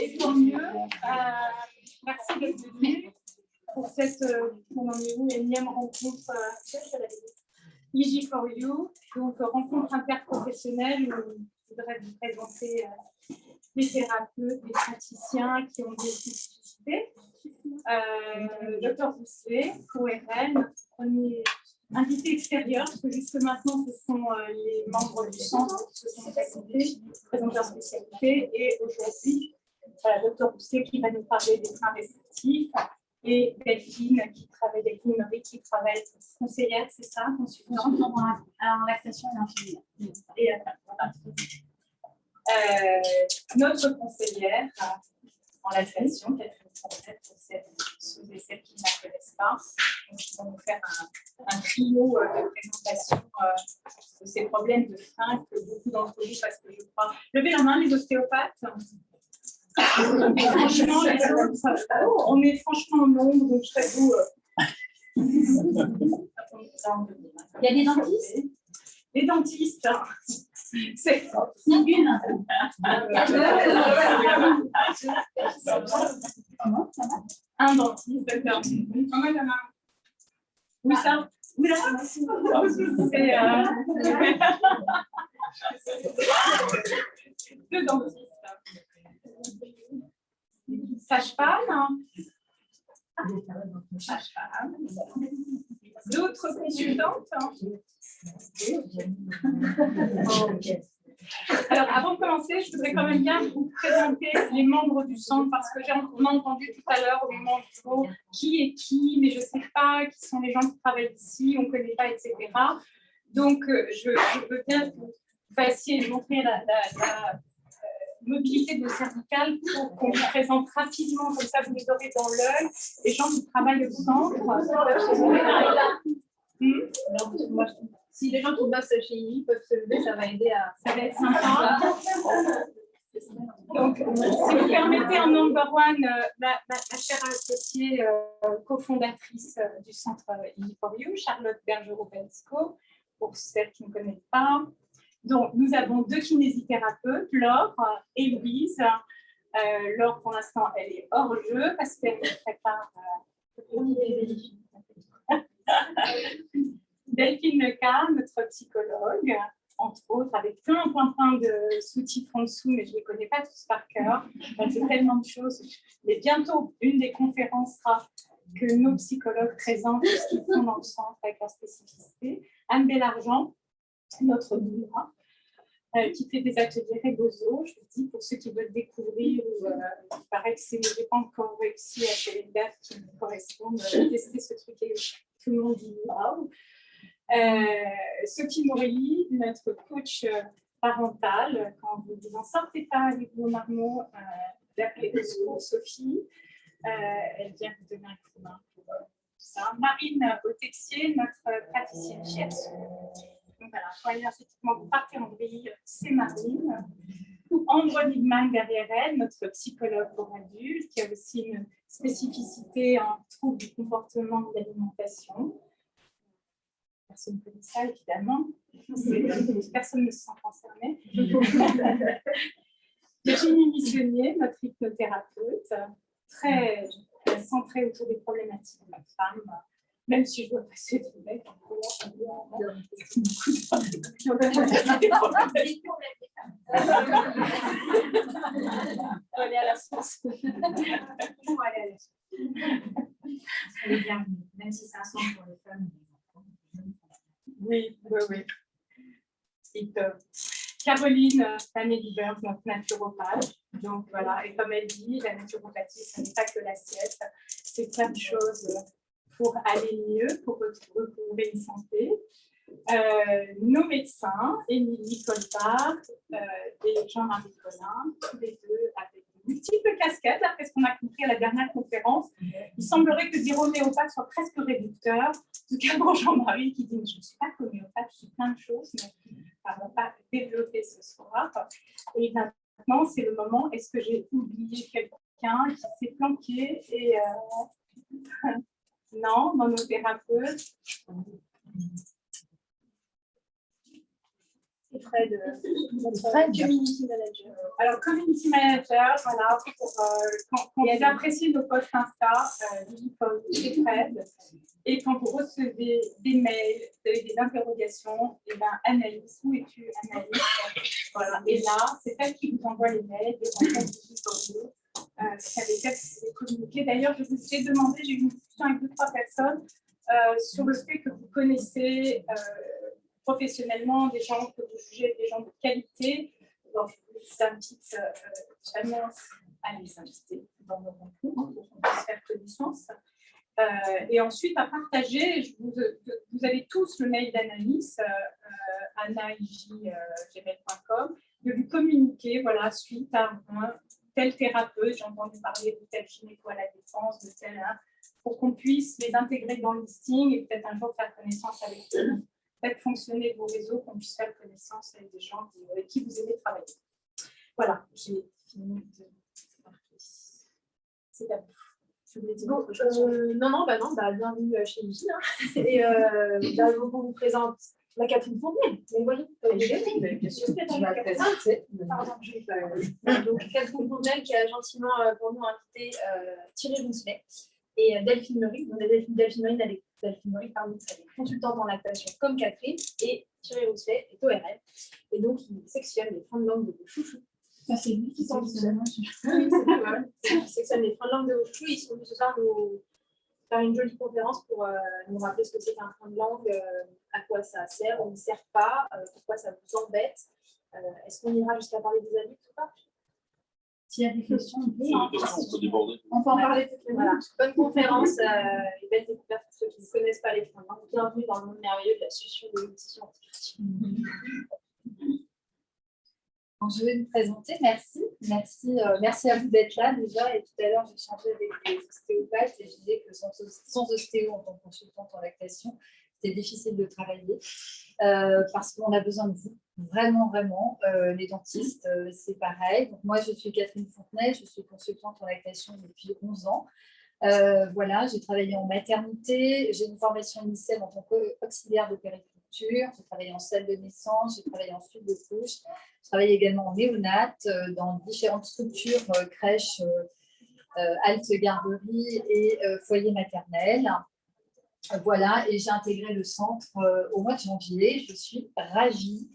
Et tant mieux. Merci d'être venu pour cette énième rencontre EG4U, donc rencontre interprofessionnelle où je voudrais vous présenter des thérapeutes, des praticiens qui ont des spécificités. Dr Bousselet, ORL, notre premier invité extérieur, parce que jusque maintenant, ce sont les membres du centre qui se sont présentés leur spécialité. Et aujourd'hui, Dr Bousselet qui va nous parler des freins réceptifs, et Delphine Marie qui travaille conseillère, c'est ça, consultante en relaxation et notre conseillère en laxation, Catherine Fontaine, pour ceux et celles qui ne la connaissent pas. Donc, ils vont nous faire un trio de présentation de ces problèmes de frein que beaucoup d'entre vous, parce que je crois. Levez la main, les ostéopathes. Franchement, on est franchement en nombre, donc je t'avoue. Il y a des dentistes. Les dentistes. C'est une. Un dentiste, d'accord. Oui, ça. Oui, là. C'est deux dentistes. Sage-femme. D'autres consultantes. Alors, avant de commencer, je voudrais quand même bien vous présenter les membres du centre, parce que on a entendu tout à l'heure au moment du mot qui est qui, mais je ne sais pas qui sont les gens qui travaillent ici, on ne connaît pas, etc. Donc, je veux bien que vous fassiez montrer la mobilité de nos cervicales pour qu'on vous présente rapidement, comme ça vous les aurez dans l'œil, les gens qui travaillent au centre. Si les gens qui bossent chez I peuvent se lever, ça va aider à... Ça va être sympa. Donc, si vous permettez en number one, la chère associée cofondatrice du centre EG4U, Charlotte Bergerot-Bensco, pour celles qui ne connaissent pas. Donc, nous avons deux kinésithérapeutes, Laure et Louise. Laure, pour l'instant, elle est hors jeu parce qu'elle prépare Delphine Leca, notre psychologue, entre autres, avec plein de sous-titres en dessous, mais je ne les connais pas tous par cœur. Elle fait tellement de choses. Mais bientôt, une des conférences sera que nos psychologues présentent ce qu'ils font dans le centre avec leur spécificité. Anne Bellargent, notre doula, qui fait des ateliers Rebozo, je vous dis, pour ceux qui veulent découvrir, il paraît que je n'ai pas encore réussi à faire une date qui me corresponde, tester ce truc et tout le monde dit waouh. Sophie Morelli, notre coach parental, quand vous en sortez pas avec vos marmots, d'appeler au secours Sophie. Elle vient vous donner un coup de main pour ça. Marine Autexier, notre praticienne chef. Donc voilà, quand énergétiquement vous partez en vrille, c'est Marine. Ambre Lidman derrière elle, notre psychologue pour adultes, qui a aussi une spécificité en trouble du comportement de l'alimentation. Personne ne connaît ça, évidemment. Personne ne se sent concerné. Virginie Missionnier, notre hypnothérapeute, très centrée autour des problématiques de la femme. Même si je dois passer du mec, on va aller à la source. Elle est bienvenue, même si c'est un centre pour les femmes. Oui. Et Caroline Pamélie-Burg, notre naturopathe. Donc voilà, et comme elle dit, la naturopathie, ce n'est pas que l'assiette, c'est plein de choses pour aller mieux, pour retrouver une santé. Nos médecins, Émilie Colbart et Jean-Marie Collin, tous les deux avec de multiples casquettes, après ce qu'on a compris à la dernière conférence. Il semblerait que dire homéopathe soit presque réducteur. En tout cas, pour Jean-Marie qui dit « Je ne suis pas homéopathe, je suis plein de choses, mais on ne va pas développer ce soir. » Et maintenant, c'est le moment. Est-ce que j'ai oublié quelqu'un qui s'est planqué et non, monothérapeute. Et Fred, notre community manager. Alors, community manager, voilà, quand vous appréciez nos posts Insta, c'est Fred. Et quand vous recevez des mails, vous avez des interrogations, et ben Anaïs, où es-tu, Anaïs? Voilà. Et là, c'est elle qui vous envoie les mails, les rencontres Digifolio. C'est avec elle que vous communiquez. D'ailleurs, j'ai demandé, j'ai eu une discussion avec 2-3 personnes sur le fait que vous connaissez professionnellement des gens que vous jugez des gens de qualité. Alors, je vous invite vraiment à les inviter dans nos rencontres pour qu'on puisse faire connaissance. Et ensuite, à partager, vous avez tous le mail d'Anaïs, anaïj@gmail.com, de lui communiquer, voilà, suite à un tel thérapeute, j'ai entendu parler de tel gynéco à la Défense, de tel, pour qu'on puisse les intégrer dans le listing et peut-être un jour faire connaissance avec eux, peut-être fonctionner vos réseaux, qu'on puisse faire connaissance avec des gens avec qui vous aimez travailler. Voilà, j'ai fini de marquer. C'est à vous. Non, bienvenue chez Lucie. Et on vous présente la Catherine Fontenay. Vous voyez, bien sûr, tu vas présenter. Pardon, je vais pas. Donc, Catherine Fontenay qui a gentiment pour nous invité Thierry Rousselet et Delphine Meuric. Donc, Delphine Meuric, elle est consultante en lactation comme Catherine, et Thierry Rousselet est ORL. Et donc, il sectionne les freins de langue de vos chouchous. Ça, c'est lui qui s'en sectionne. Oui, c'est vrai. Il sectionne les freins de langue de vos chouchous. Ils sont venus ce soir nous faire une jolie conférence pour nous rappeler ce que c'est qu'un frein de langue, à quoi ça sert ou ne sert pas, pourquoi ça vous embête. Est-ce qu'on ira jusqu'à parler des adultes ou pas? S'il y a des questions, on peut déborder. on peut en parler toutes les deux. Voilà. Bonne conférence et belle découverte pour ceux qui ne connaissent pas les freins de langue. Bienvenue dans le monde merveilleux de la succion de l'audition. Je vais me présenter, merci. Merci à vous d'être là déjà. Et tout à l'heure, j'ai changé avec des ostéopathes et je disais que sans ostéo en tant que consultante en lactation, c'était difficile de travailler parce qu'on a besoin de vous. Vraiment. Les dentistes, c'est pareil. Donc, moi, je suis Catherine Fontenay, je suis consultante en lactation depuis 11 ans. Voilà, j'ai travaillé en maternité, j'ai une formation initiale en tant qu'auxiliaire de périculture, j'ai travaillé en salle de naissance, j'ai travaillé en suite de couche, je travaille également en néonat dans différentes structures, crèches, halte garderie et foyer maternel. Voilà, et j'ai intégré le centre au mois de janvier, je suis ravie.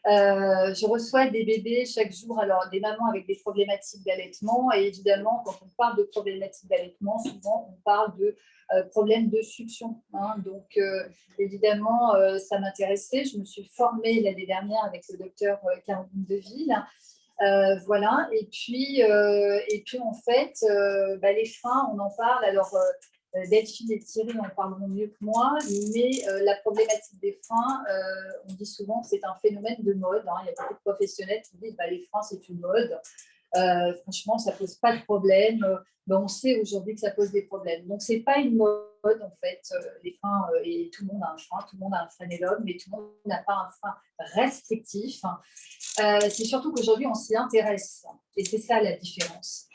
Je reçois des bébés chaque jour, alors des mamans avec des problématiques d'allaitement, et évidemment, quand on parle de problématiques d'allaitement, souvent on parle de problèmes de succion. Hein. Donc, évidemment, ça m'intéressait. Je me suis formée l'année dernière avec le docteur Caroline Deville. Voilà, et puis en fait, les freins, on en parle. Alors, Delphine et Thierry en parleront mieux que moi, mais la problématique des freins, on dit souvent que c'est un phénomène de mode. Hein. Il y a beaucoup de professionnels qui disent les freins, c'est une mode. Franchement, ça ne pose pas de problème. On sait aujourd'hui que ça pose des problèmes. Donc, ce n'est pas une mode, en fait, les freins, et tout le monde a un frein, tout le monde a un frénélum, mais tout le monde n'a pas un frein restrictif. C'est surtout qu'aujourd'hui, on s'y intéresse. Et c'est ça la différence.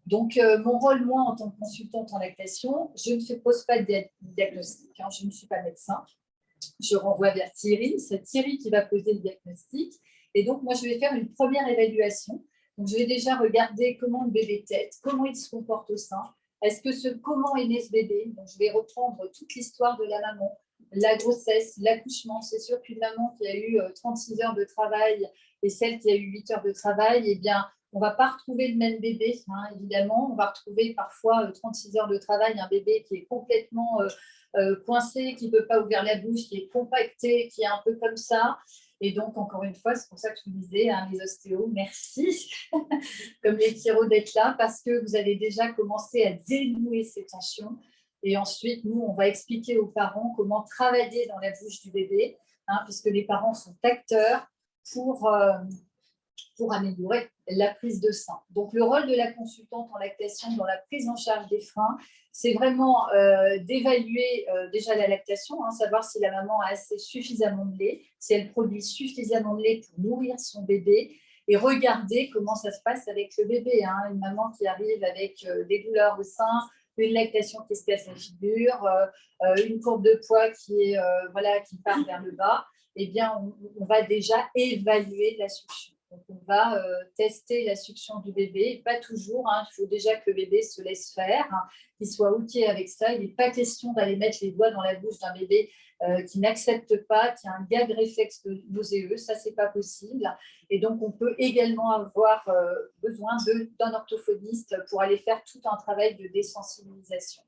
Donc, mon rôle, moi, en tant que consultante en lactation, je ne pose pas de diagnostic. Hein, je ne suis pas médecin. Je renvoie vers Thierry. C'est Thierry qui va poser le diagnostic. Et donc, moi, je vais faire une première évaluation. Donc, je vais déjà regarder comment le bébé tète, comment il se comporte au sein. Comment est né ce bébé? Donc, je vais reprendre toute l'histoire de la maman, la grossesse, l'accouchement. C'est sûr qu'une maman qui a eu 36 heures de travail et celle qui a eu 8 heures de travail, eh bien, on ne va pas retrouver le même bébé, hein, évidemment. On va retrouver parfois 36 heures de travail, un bébé qui est complètement coincé, qui ne peut pas ouvrir la bouche, qui est compacté, qui est un peu comme ça. Et donc, encore une fois, c'est pour ça que je vous disais, hein, les ostéos, merci, comme les chiro d'être là, parce que vous avez déjà commencé à dénouer ces tensions. Et ensuite, nous, on va expliquer aux parents comment travailler dans la bouche du bébé, hein, puisque les parents sont acteurs pour améliorer la prise de sein. Donc, le rôle de la consultante en lactation dans la prise en charge des freins, c'est vraiment d'évaluer déjà la lactation, hein, savoir si la maman a suffisamment de lait, si elle produit suffisamment de lait pour nourrir son bébé, et regarder comment ça se passe avec le bébé. Hein. Une maman qui arrive avec des douleurs au sein, une lactation qui se casse la figure, une courbe de poids qui part vers le bas. eh bien, on va déjà évaluer la succion. Donc, on va tester la succion du bébé, pas toujours, hein, il faut déjà que le bébé se laisse faire, hein, qu'il soit OK avec ça. Il n'est pas question d'aller mettre les doigts dans la bouche d'un bébé qui n'accepte pas, qui a un gag réflexe nauséeux, ça, ce n'est pas possible. Et donc, on peut également avoir besoin d'un orthophoniste pour aller faire tout un travail de désensibilisation.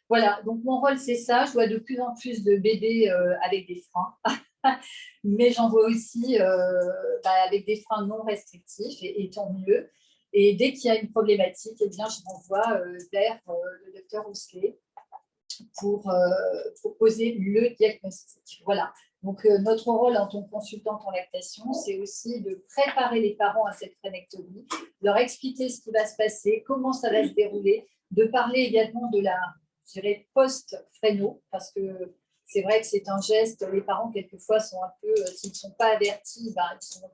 Voilà, donc mon rôle, c'est ça. Je vois de plus en plus de bébés avec des freins, mais j'en vois aussi avec des freins non restrictifs, et tant mieux. Et dès qu'il y a une problématique, eh bien, je m'envoie vers le docteur Housselet pour poser le diagnostic. Voilà. Donc, notre rôle en tant que consultante en lactation, c'est aussi de préparer les parents à cette frénectomie, leur expliquer ce qui va se passer, comment ça va se dérouler, de parler également de la, je dirais, post-fréno, parce que c'est vrai que c'est un geste, les parents, quelquefois, sont un peu, s'ils ne sont pas avertis, ils sont un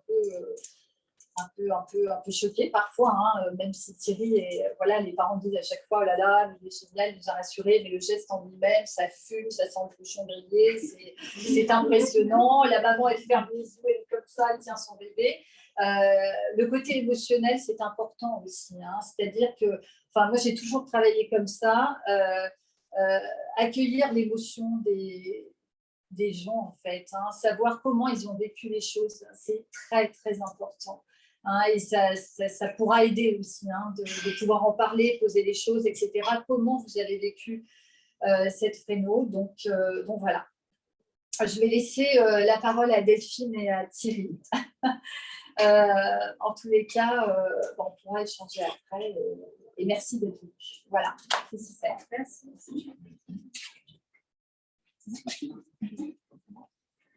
peu choqués parfois, hein, même si Thierry, voilà, les parents disent à chaque fois, oh là là, il est génial, il nous a rassurés, mais le geste en lui-même, ça fume, ça sent le cochon grillé, c'est impressionnant. La maman, elle ferme les yeux, elle est comme ça, elle tient son bébé. Le côté émotionnel, c'est important aussi, hein, c'est-à-dire que, moi, j'ai toujours travaillé comme ça, accueillir l'émotion des gens, en fait, hein, savoir comment ils ont vécu les choses, c'est très, très important. Hein, et ça pourra aider aussi, hein, de pouvoir en parler, poser les choses, etc. Comment vous avez vécu cette fréno, donc voilà. Je vais laisser la parole à Delphine et à Thierry. En tous les cas, on pourra échanger après. Et merci d'être venu. Voilà, c'est super. Merci.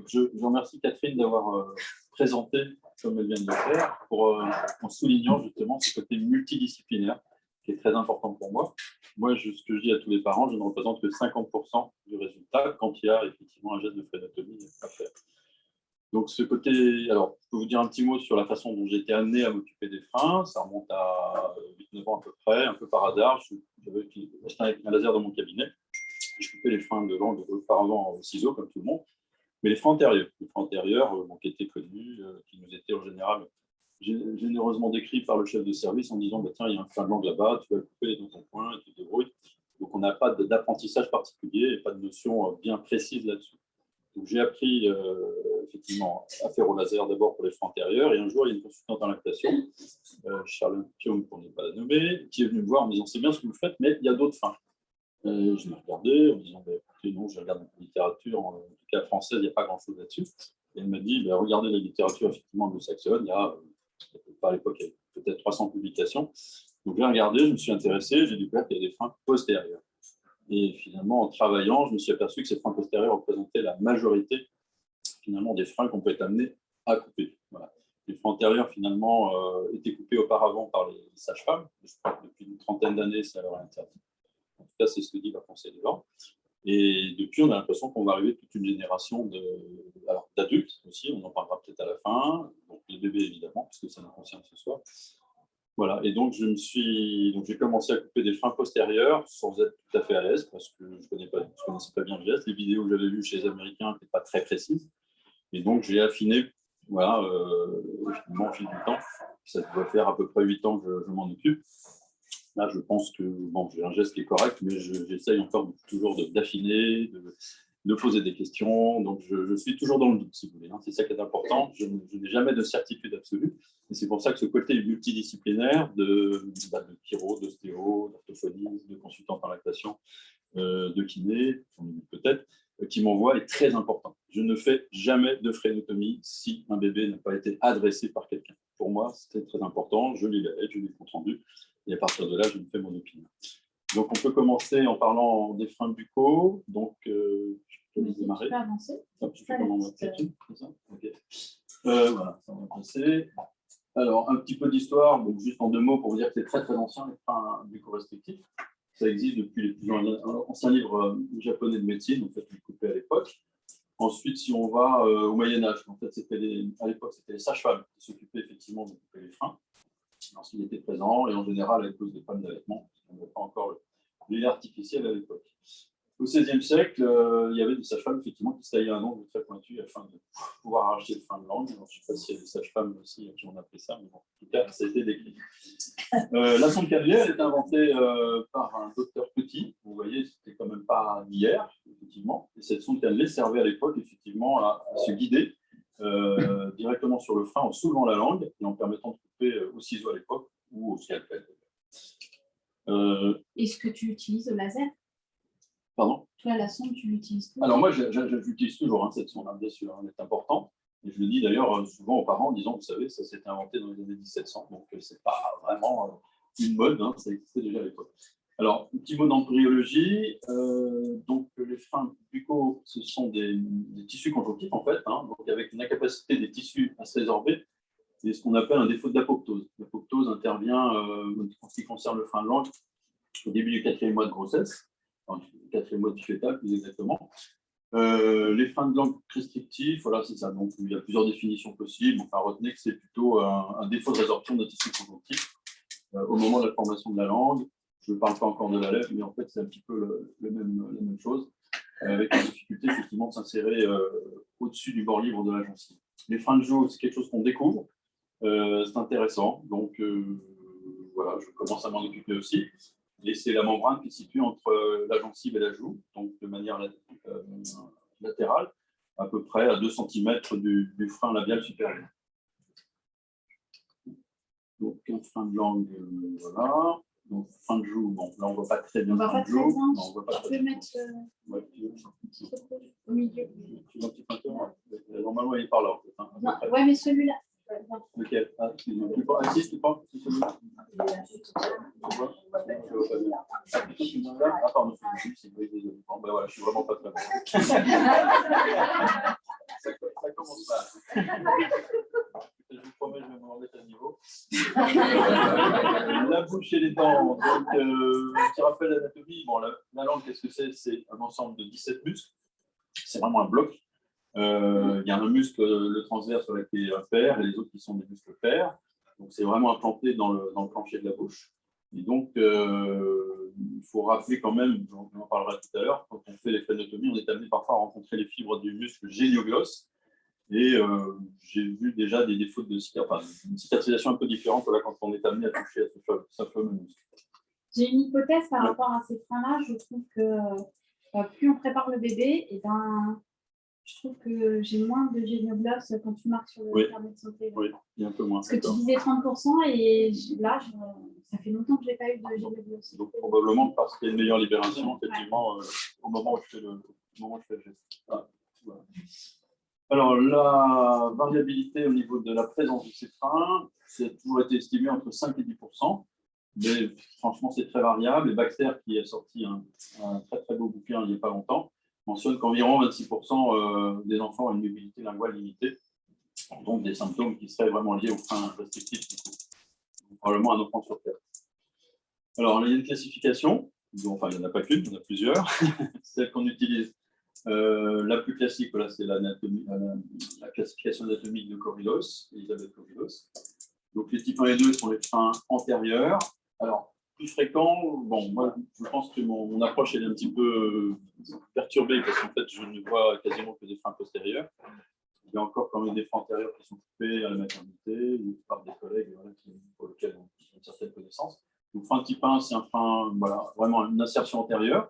Je remercie Catherine d'avoir présenté, comme elle vient de le faire, en soulignant justement ce côté multidisciplinaire qui est très important pour moi. Moi, ce que je dis à tous les parents, je ne représente que 50% du résultat quand il y a effectivement un geste de frénotomie à faire. Donc, ce côté, alors, je peux vous dire un petit mot sur la façon dont j'ai été amené à m'occuper des freins. Ça remonte à 8-9 ans à peu près, un peu par hasard. J'avais acheté un laser dans mon cabinet. Je coupais les freins devant, auparavant au ciseau, comme tout le monde. Mais les freins antérieurs qui étaient connus, qui nous étaient en général généreusement décrits par le chef de service en disant tiens, il y a un frein de langue là-bas, tu vas le couper dans ton coin, tu te débrouilles. Donc, on n'a pas d'apprentissage particulier et pas de notion bien précise là-dessus. Donc, j'ai appris effectivement à faire au laser d'abord pour les freins antérieurs. Et un jour, il y a une consultante en lactation, Charlotte Pium, pour ne pas la nommer, qui est venue me voir en me disant c'est bien ce que vous faites, mais il y a d'autres freins. Je l'ai regardé en me disant écoutez, non, je regarde la littérature, en tout cas française, il n'y a pas grand-chose là-dessus. Et elle m'a dit regardez la littérature effectivement anglo-saxonne, il y a à l'époque peut-être 300 publications. Donc j'ai regardé, je me suis intéressé, j'ai découvert qu'il y a des freins postérieurs. Et finalement, en travaillant, je me suis aperçu que ces freins postérieurs représentaient la majorité finalement des freins qu'on peut être amené à couper. Voilà. Les freins antérieurs finalement étaient coupés auparavant par les sages-femmes. Je crois que depuis une trentaine d'années, ça leur est interdit. En tout cas, c'est ce que dit le Conseil de l'ordre. Et depuis, on a l'impression qu'on va arriver toute une génération d'adultes aussi, on en parlera peut-être à la fin, donc les bébés évidemment, parce que ça nous concerne ce soir. Voilà, et donc j'ai commencé à couper des freins postérieurs sans être tout à fait à l'aise, parce que je ne connaissais pas bien le geste. Les vidéos que j'avais vues chez les Américains n'étaient pas très précises. Et donc j'ai affiné, voilà, finalement, au fil du temps. Ça doit faire à peu près 8 ans que je m'en occupe. Là, je pense que j'ai un geste qui est correct, mais j'essaye encore toujours d'affiner, de poser des questions. Donc, je suis toujours dans le doute, si vous voulez. Hein. C'est ça qui est important. Je n'ai jamais de certitude absolue. Et c'est pour ça que ce côté multidisciplinaire de chiro, d'ostéo, d'orthophoniste, de consultant en lactation, de kiné, peut-être, qui m'envoie est très important. Je ne fais jamais de frénotomie si un bébé n'a pas été adressé par quelqu'un. Pour moi, c'est très important. Je lis la lettre, je lis le compte rendu. Et à partir de là, je me fais mon opinion. Donc, on peut commencer en parlant des freins buccaux. Donc, je peux démarrer. Tu peux avancer. Je fais comment on va faire ça. Okay. Voilà, ça va passer. Alors, un petit peu d'histoire, donc juste en 2 mots pour vous dire que c'est très très ancien, les freins bucco-restrictifs. Ça existe depuis les plus anciens livres japonais de médecine, en fait, ils coupaient à l'époque. Ensuite, si on va au Moyen-Âge, en fait, à l'époque, c'était les sages-femmes qui s'occupaient effectivement de couper les freins lorsqu'il était présent, et en général, à cause des problèmes d'allaitement, on n'avait pas encore le lait artificiel à l'époque. Au XVIe siècle, il y avait des sages-femmes effectivement qui se taillaient un ongle très pointu afin de pouvoir arracher le frein de langue. Alors, je ne sais pas s'il y a des sages-femmes aussi qui ont appris ça, mais bon, en tout cas, ça a été décrit. La sonde cannelée, elle est inventée par un docteur Petit. Vous voyez, c'était quand même pas d'hier, effectivement. Et cette sonde cannelée servait à l'époque, effectivement, à se guider directement sur le frein en soulevant la langue et en permettant de couper au ciseau à l'époque ou au scalpel. Est-ce que tu utilises le laser? Pardon? Toi, la sonde, tu l'utilises toujours? Alors moi, j'utilise toujours cette sonde, bien sûr, elle est importante. Et je le dis d'ailleurs souvent aux parents en disant, vous savez, ça s'était inventé dans les années 1700, donc ce n'est pas vraiment une mode, ça existait déjà à l'époque. Alors, un petit mot d'embryologie. Donc, les freins buccaux, ce sont des tissus conjonctifs, en fait, donc avec une incapacité des tissus à se résorber. C'est ce qu'on appelle un défaut d'apoptose. L'apoptose intervient, en ce qui concerne le frein de langue, au début du 4e mois de grossesse, enfin, le 4e mois du fœtal, plus exactement. Les freins de langue restrictifs, voilà, c'est ça. Donc, il y a plusieurs définitions possibles. Enfin, retenez que c'est plutôt un défaut de résorption d'un tissu conjonctif au moment de la formation de la langue. Je ne parle pas encore de la lèvre, mais en fait, c'est un petit peu la même chose, avec la difficulté, effectivement, de s'insérer au-dessus du bord libre de la gencive. Les freins de joue, c'est quelque chose qu'on découvre. C'est intéressant. Donc, voilà, je commence à m'en occuper aussi. Et c'est la membrane qui se situe entre la gencive et la joue, donc de manière latérale, à peu près à 2 cm du frein labial supérieur. Donc, un frein de langue, voilà. Donc, frein de joue, bon, là, on ne voit pas très bien. On ne voit pas très bien. Non, on voit pas Tu peux mettre au milieu. Normalement, il est par là, en fait. Non, ouais, mais celui-là. Lequel? Ah, excuse-moi. Tu prends celui-là? Ah, pardon, bon, ben voilà, je suis vraiment pas très bon. Ça commence mal. Je vous promets, je vais me remettre à niveau. La bouche et les dents. Donc, petit rappel d'anatomie. Bon, la langue, qu'est-ce que c'est? C'est un ensemble de 17 muscles. C'est vraiment un bloc. Il y a un muscle, le transverse, qui est pair, et les autres qui sont des muscles pairs. Donc, c'est vraiment implanté dans le plancher de la bouche. Et donc, il faut rappeler quand même, on en parlera tout à l'heure, quand on fait les phrénotomies, on est amené parfois à rencontrer les fibres du muscle génioglosse. Et j'ai vu déjà des défauts de une cicatrisation un peu différente là, quand on est amené à toucher à ce fameux muscle. J'ai une hypothèse par rapport à ces freins-là. Je trouve que plus on prépare le bébé, et je trouve que j'ai moins de génioglosse quand tu marques sur le carnet de santé. Oui, il y a un peu moins. Parce que tu disais 30%, et là, ça fait longtemps que je n'ai pas eu de génioglosse. Donc, probablement parce qu'il y a une meilleure libération, effectivement, au moment où je fais le geste. Ah, voilà. Alors, la variabilité au niveau de la présence de ces freins, ça a toujours été estimé entre 5 et 10%, mais franchement, c'est très variable. Et Baxter, qui a sorti un très très beau bouquin il n'y a pas longtemps, mentionne qu'environ 26% des enfants ont une mobilité linguale limitée, donc des symptômes qui seraient vraiment liés aux freins restrictifs, du coup. Probablement un enfant sur 4. Alors, il y a une classification, enfin, il n'y en a pas qu'une, il y en a plusieurs, celle qu'on utilise. La plus classique, voilà, c'est la classification anatomique de Coryllos, Elisabeth Coryllos. Donc, les types 1 et 2 sont les freins antérieurs. Alors, plus fréquent, bon, moi, je pense que mon approche est un petit peu perturbée parce qu'en fait, je ne vois quasiment que des freins postérieurs. Il y a encore quand même des freins antérieurs qui sont coupés à la maternité ou par des collègues pour lesquels on a une certaine connaissance. Donc, frein type 1, c'est un frein, voilà, vraiment une insertion antérieure,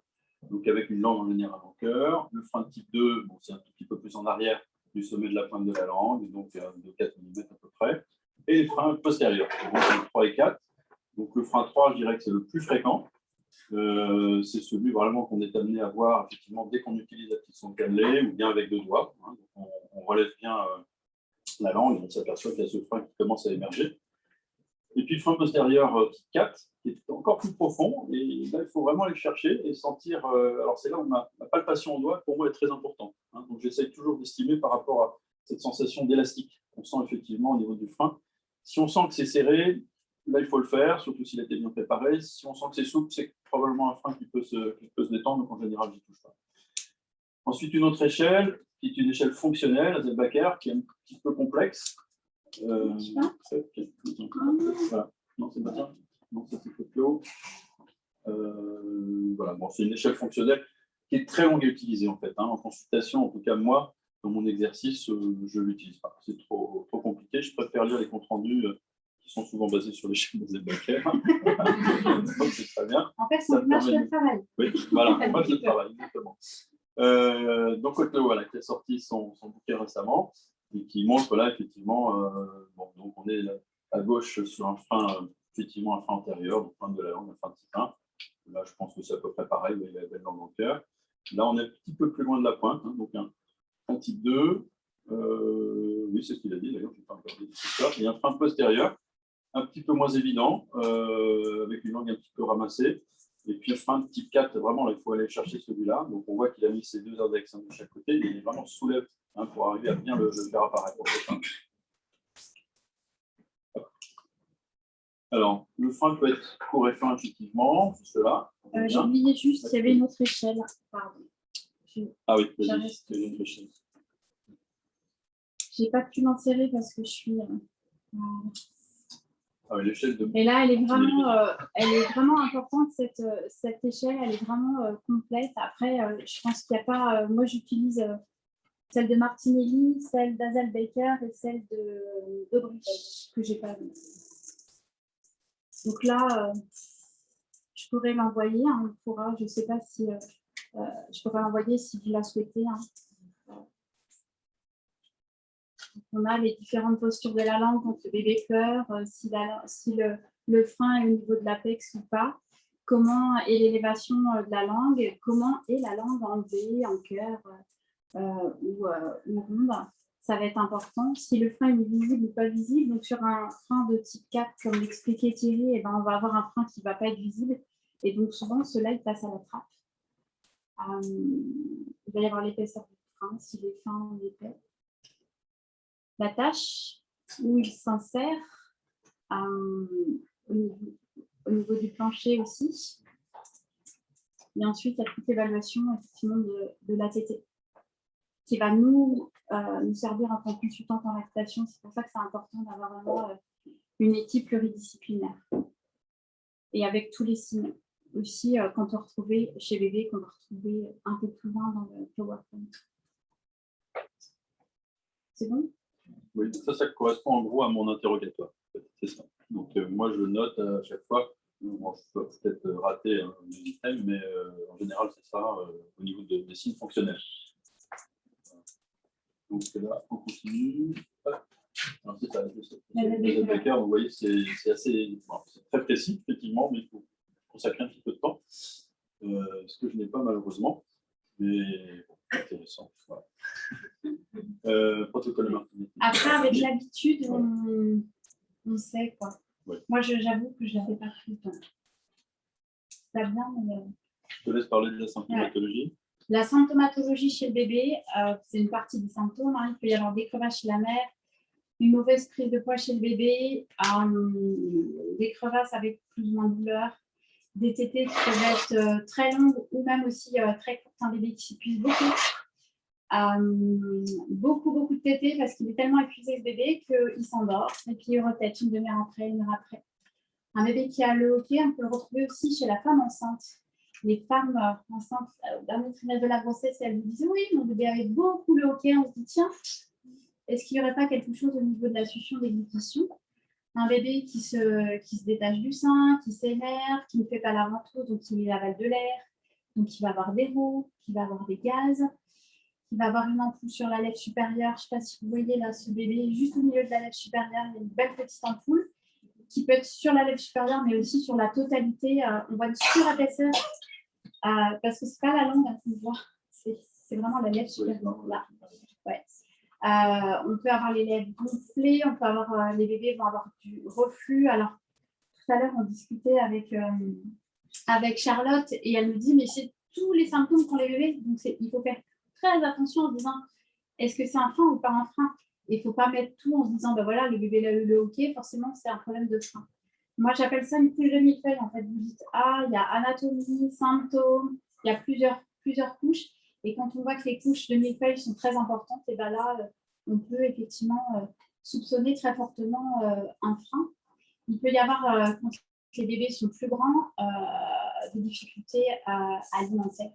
donc avec une langue en général en cœur. Le frein type 2, bon, c'est un tout petit peu plus en arrière du sommet de la pointe de la langue, donc de 4 mm à peu près. Et les freins postérieurs, donc 3 et 4. Donc le frein 3, je dirais que c'est le plus fréquent. C'est celui vraiment qu'on est amené à voir effectivement dès qu'on utilise la petite sonde cannelée ou bien avec 2 doigts. Donc on relève bien la langue et on s'aperçoit qu'il y a ce frein qui commence à émerger. Et puis le frein postérieur type 4, qui est encore plus profond, et là il faut vraiment aller chercher et sentir. Alors c'est là où ma palpation au doigt, pour moi, est très importante. Donc j'essaye toujours d'estimer par rapport à cette sensation d'élastique qu'on sent effectivement au niveau du frein. Si on sent que c'est serré, là il faut le faire, surtout s'il a été bien préparé. Si on sent que c'est souple, c'est probablement un frein qui peut se détendre, donc en général je n'y touche pas. Ensuite, une autre échelle, qui est une échelle fonctionnelle, la Zellbacher, qui est un petit peu complexe. Voilà. Non, c'est pas ça. Non, ça c'est Clopio. Voilà, bon, c'est une échelle fonctionnelle qui est très longue à utiliser en fait. En consultation, en tout cas moi, dans mon exercice, je ne l'utilise pas. C'est trop compliqué. Je préfère lire les comptes rendus qui sont souvent basés sur les schémas bancaires. Donc c'est très bien. En fait, c'est une marche de travail. Oui, voilà, marche de travail, exactement. Donc Otlo, voilà, qui a sorti son bouquin récemment et qui montre, voilà, effectivement, donc on est là, à gauche sur un frein, effectivement un frein antérieur, donc frein de la langue, un frein de frein. Là, je pense que c'est à peu près pareil, il y a la belle langue en cœur. Là, on est un petit peu plus loin de la pointe, donc un type 2. Oui, c'est ce qu'il a dit, d'ailleurs, je n'ai pas encore dit ça. Il y a un frein postérieur, un petit peu moins évident, avec une langue un petit peu ramassée. Et puis, un frein de type 4, vraiment, là, il faut aller chercher celui-là. Donc, on voit qu'il a mis ses deux index de chaque côté. Et il est vraiment soulève pour arriver à bien le faire apparaître. Alors, le frein peut être court et fin intuitivement, juste là. J'ai oublié juste qu'il y avait une autre échelle. Pardon. Ah oui, vas-y, c'est une autre échelle. Je n'ai pas pu m'insérer parce que je suis. Ah oui, l'échelle de. Et là, elle est vraiment importante, cette échelle. Elle est vraiment complète. Après, je pense qu'il n'y a pas. Moi, j'utilise celle de Martinelli, celle d'Azelbaker et celle de Dobrich, que je n'ai pas vue. Donc là, je pourrais l'envoyer. On pourra, je ne sais pas si je pourrais l'envoyer si vous la souhaitez. On a les différentes postures de la langue quand le bébé pleure, si le frein est au niveau de l'apex ou pas, comment est l'élévation de la langue, comment est la langue en V, en cœur ou ronde. Ça va être important. Si le frein est visible ou pas visible, donc sur un frein de type 4, comme l'expliquait Thierry, on va avoir un frein qui ne va pas être visible. Et donc souvent, ceux-là, ils passent à la trappe. Il va y avoir l'épaisseur du frein, si les freins sont épais. La tâche où il s'insère au niveau du plancher aussi. Et ensuite, il y a toute l'évaluation effectivement de l'ATT qui va nous servir en tant que consultante en lactation. C'est pour ça que c'est important d'avoir vraiment une équipe pluridisciplinaire. Et avec tous les signes. Aussi, quand on retrouvait chez bébé, qu'on va retrouver un peu plus loin dans le PowerPoint. C'est bon? Oui, ça correspond en gros à mon interrogatoire. C'est ça. Donc, moi, je note à chaque fois. Bon, je peux peut-être rater un item, mais en général, c'est ça au niveau des signes fonctionnels. Donc là, on continue. Alors, c'est ça, les Becker, vous voyez, c'est assez c'est très précis, effectivement, mais il faut consacrer un petit peu de temps. Ce que je n'ai pas malheureusement, mais bon, intéressant. Voilà. Protocole Martinelli. Après, avec l'habitude, on sait quoi. Ouais. Moi, j'avoue que je ne l'avais pas pris le temps. Ça bien, mais. Je te laisse parler de la symptomatologie. Ouais. La symptomatologie chez le bébé, c'est une partie des symptômes. Il peut y avoir des crevasses chez la mère, une mauvaise prise de poids chez le bébé, des crevasses avec plus ou moins de douleur, des tétées qui peuvent être très longues ou même aussi très courtes. Un bébé qui s'épuise beaucoup. Beaucoup de tétées parce qu'il est tellement épuisé ce bébé qu'il s'endort et puis il repète une demi-heure après, une heure après. Un bébé qui a le hoquet, on peut le retrouver aussi chez la femme enceinte. Les femmes enceintes au dernier trimestre de la grossesse, elles vous disent oui, mon bébé avait beaucoup le hoquet. On se dit tiens, est-ce qu'il n'y aurait pas quelque chose au niveau de la succion déglutition? Un bébé qui se détache du sein, qui s'énerve, qui ne fait pas la ventouse, donc il avale de l'air, donc il va avoir des roux, qui va avoir des gaz, qui va avoir une ampoule sur la lèvre supérieure. Je ne sais pas si vous voyez là ce bébé, juste au milieu de la lèvre supérieure, il y a une belle petite ampoule qui peut être sur la lèvre supérieure, mais aussi sur la totalité. On voit une surépaisseur parce que ce n'est pas la langue qu'on voit, c'est vraiment la lèvre supérieure. Là. Ouais. On peut avoir les lèvres gonflées, on peut avoir, les bébés vont avoir du reflux. Alors, tout à l'heure, on discutait avec Charlotte et elle me dit, mais c'est tous les symptômes qu'ont les bébés, donc il faut faire très attention en disant, est-ce que c'est un frein ou pas un frein? Il ne faut pas mettre tout en se disant, ben voilà, le bébé a eu le hoquet, forcément, c'est un problème de frein. Moi, j'appelle ça une couche de millefeuille. En fait, vous dites, il y a anatomie, symptômes, il y a plusieurs couches. Et quand on voit que les couches de millefeuille sont très importantes, et ben là, on peut effectivement soupçonner très fortement un frein. Il peut y avoir, quand les bébés sont plus grands, des difficultés alimentaires.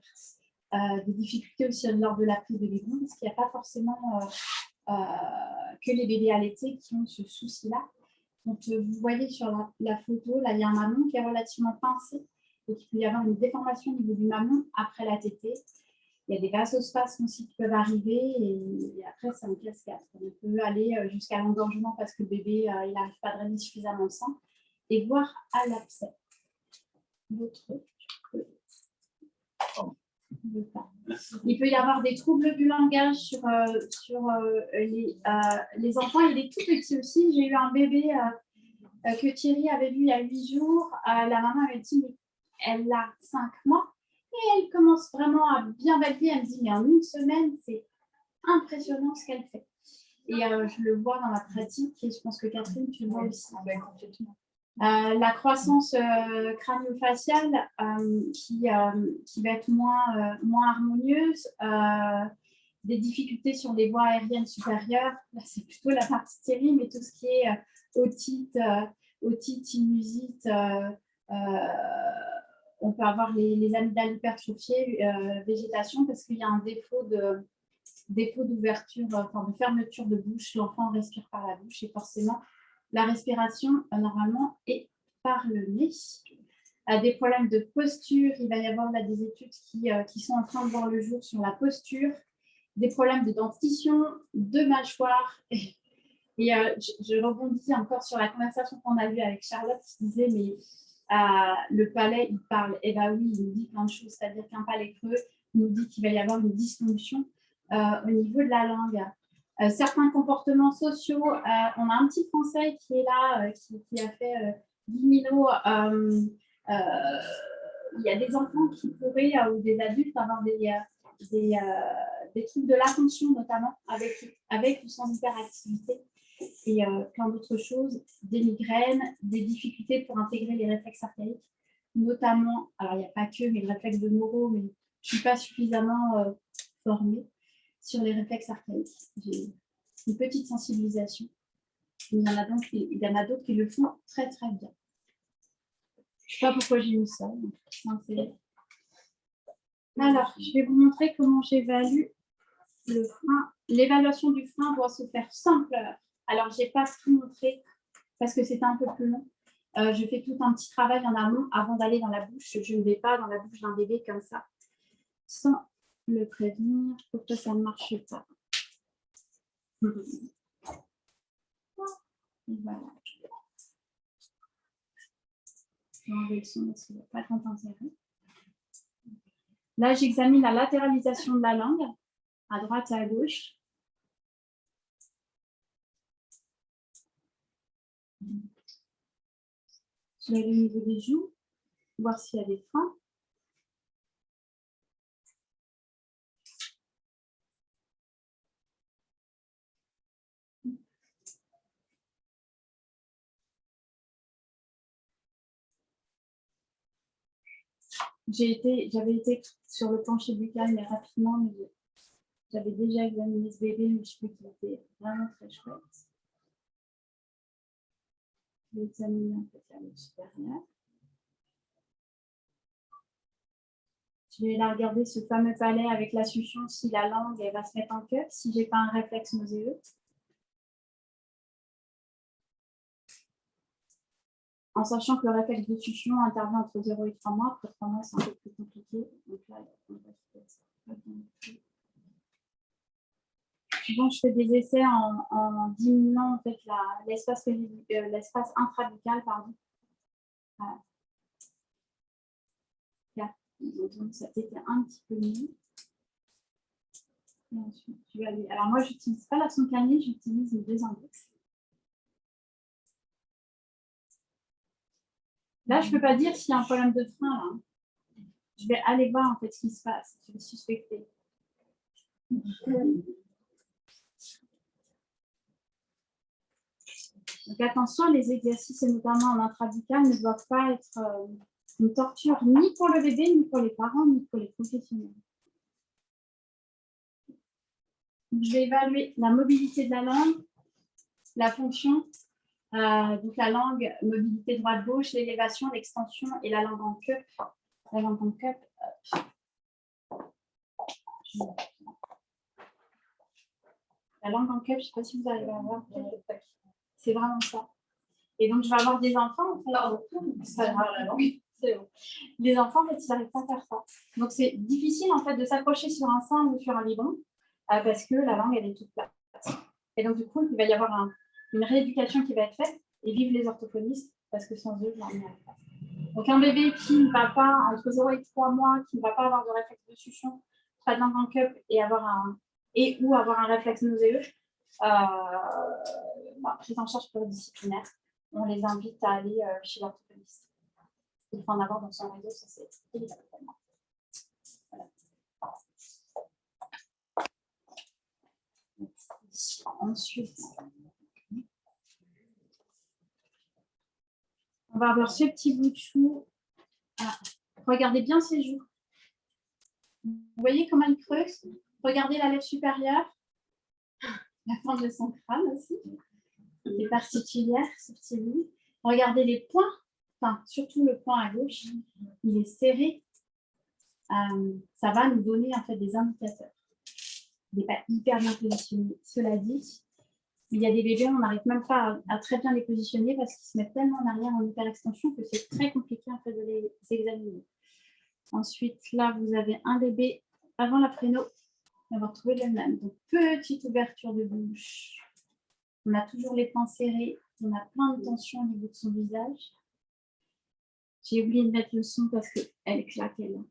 des difficultés aussi lors de la prise de biberon, parce qu'il n'y a pas forcément que les bébés allaités qui ont ce souci-là. Donc, vous voyez sur la photo, là, il y a un mamelon qui est relativement pincé. Donc, il peut y avoir une déformation au niveau du mamelon après la tétée. Il y a des vasospasmes aussi qui peuvent arriver et après, c'est en cascade. On peut aller jusqu'à l'engorgement parce que le bébé, il n'arrive pas à drainer suffisamment le sang et voire à l'abcès. Il peut y avoir des troubles du langage sur les enfants. Il est tout petit aussi. J'ai eu un bébé que Thierry avait vu il y a 8 jours. La maman avait dit, mais elle a 5 mois et elle commence vraiment à bien valider. Elle me dit, mais en une semaine, c'est impressionnant ce qu'elle fait. Et je le vois dans ma pratique et je pense que Catherine, tu le vois aussi. La croissance crânio-faciale qui va être moins harmonieuse, des difficultés sur les voies aériennes supérieures. Là, c'est plutôt la partie Thierry, mais tout ce qui est otite, sinusite, on peut avoir les amygdales hypertrophiées, végétation, parce qu'il y a un défaut d'ouverture, de fermeture de bouche. L'enfant respire par la bouche et forcément, la respiration, normalement, est par le nez. Des problèmes de posture, il va y avoir là des études qui sont en train de voir le jour sur la posture, des problèmes de dentition, de mâchoire. Et je rebondis encore sur la conversation qu'on a eue avec Charlotte qui disait, mais le palais, il parle. Eh bien oui, il nous dit plein de choses, c'est-à-dire qu'un palais creux nous dit qu'il va y avoir une dysfonction au niveau de la langue. Certains comportements sociaux, on a un petit Français qui est là, qui a fait 10 000 il y a des enfants qui pourraient, ou des adultes, avoir des troubles de l'attention, notamment avec ou sans hyperactivité, et plein d'autres choses, des migraines, des difficultés pour intégrer les réflexes archaïques, notamment, alors il n'y a pas que les réflexes de Moreau, mais je ne suis pas suffisamment formée sur les réflexes archaïques. J'ai une petite sensibilisation. Il y en a d'autres qui le font très très bien. Je ne sais pas pourquoi j'ai mis ça. Alors, je vais vous montrer comment j'évalue le frein. L'évaluation du frein doit se faire sans pleurs. Alors, je n'ai pas tout montré parce que c'était un peu plus long. Je fais tout un petit travail en amont avant d'aller dans la bouche. Je ne vais pas dans la bouche d'un bébé comme ça sans le prévenir. Pourquoi ça ne marche pas? Et voilà. Je vais enlever le son parce qu'il n'y a pas grand intérêt. Là, j'examine la latéralisation de la langue, à droite et à gauche. Je vais aller au niveau des joues, voir s'il y a des freins. J'avais été sur le plancher buccal, mais rapidement, mais j'avais déjà examiné ce bébé, mais je trouve qu'il était vraiment très chouette. Je vais examiner un peu le supérieur. Je vais là regarder ce fameux palais avec la succion, si la langue elle va se mettre en queue, si je n'ai pas un réflexe nauséeux. En sachant que le réflexe de succion intervient entre 0 et 3 mois. Après 3 mois, c'est un peu plus compliqué. Donc là, souvent, je fais des essais en diminuant en fait, l'espace intrabuccal. Voilà. Là, donc, ça t'était un petit peu mieux. Et ensuite, je vais aller. Alors moi, je n'utilise pas la sonde canine, j'utilise les 2 index. Là, je ne peux pas dire s'il y a un problème de frein. Là. Je vais aller voir en fait ce qui se passe. Je vais suspecter. Donc attention, les exercices, et notamment en intrabuccal, ne doivent pas être une torture ni pour le bébé, ni pour les parents, ni pour les professionnels. Donc, je vais évaluer la mobilité de la langue, la fonction. Donc la langue, mobilité droite-gauche, l'élévation, l'extension et la langue en cup. La langue en cup. La langue en cup, je ne sais pas si vous arrivez à voir. C'est vraiment ça. Et donc, je vais avoir des enfants. C'est pas grave, la langue. C'est bon. Les enfants, en fait, ils n'arrivent pas à faire ça. Donc, c'est difficile, en fait, de s'accrocher sur un sein ou sur un biberon parce que la langue, elle est toute plate. Et donc, du coup, il va y avoir une rééducation qui va être faite et vive les orthophonistes parce que sans eux, je n'en arrive pas. Donc, un bébé qui ne va pas, entre 0 et 3 mois, qui ne va pas avoir de réflexe de succion, pas de langue en cup ou avoir un réflexe nauséeux, prise en charge pluridisciplinaire, on les invite à aller chez l'orthophoniste. Il faut en avoir dans son réseau, ça c'est évidemment. Voilà. Ensuite, on va avoir ce petit bout de chou. Ah, regardez bien ses joues. Vous voyez comment il creuse? Regardez la lèvre supérieure, la forme de son crâne aussi, est particulière sur petit bout. Regardez les points, enfin surtout le point à gauche, il est serré. Ça va nous donner en fait des indicateurs. Il n'est pas hyper bien positionné. Cela dit, il y a des bébés, on n'arrive même pas à très bien les positionner parce qu'ils se mettent tellement en arrière en hyperextension que c'est très compliqué en fait de les examiner. Ensuite, là, vous avez un bébé avant la fréno. On va retrouver le même. Donc, petite ouverture de bouche. On a toujours les poings serrés. On a plein de tension au niveau de son visage. J'ai oublié de mettre le son parce qu'elle claque, elle.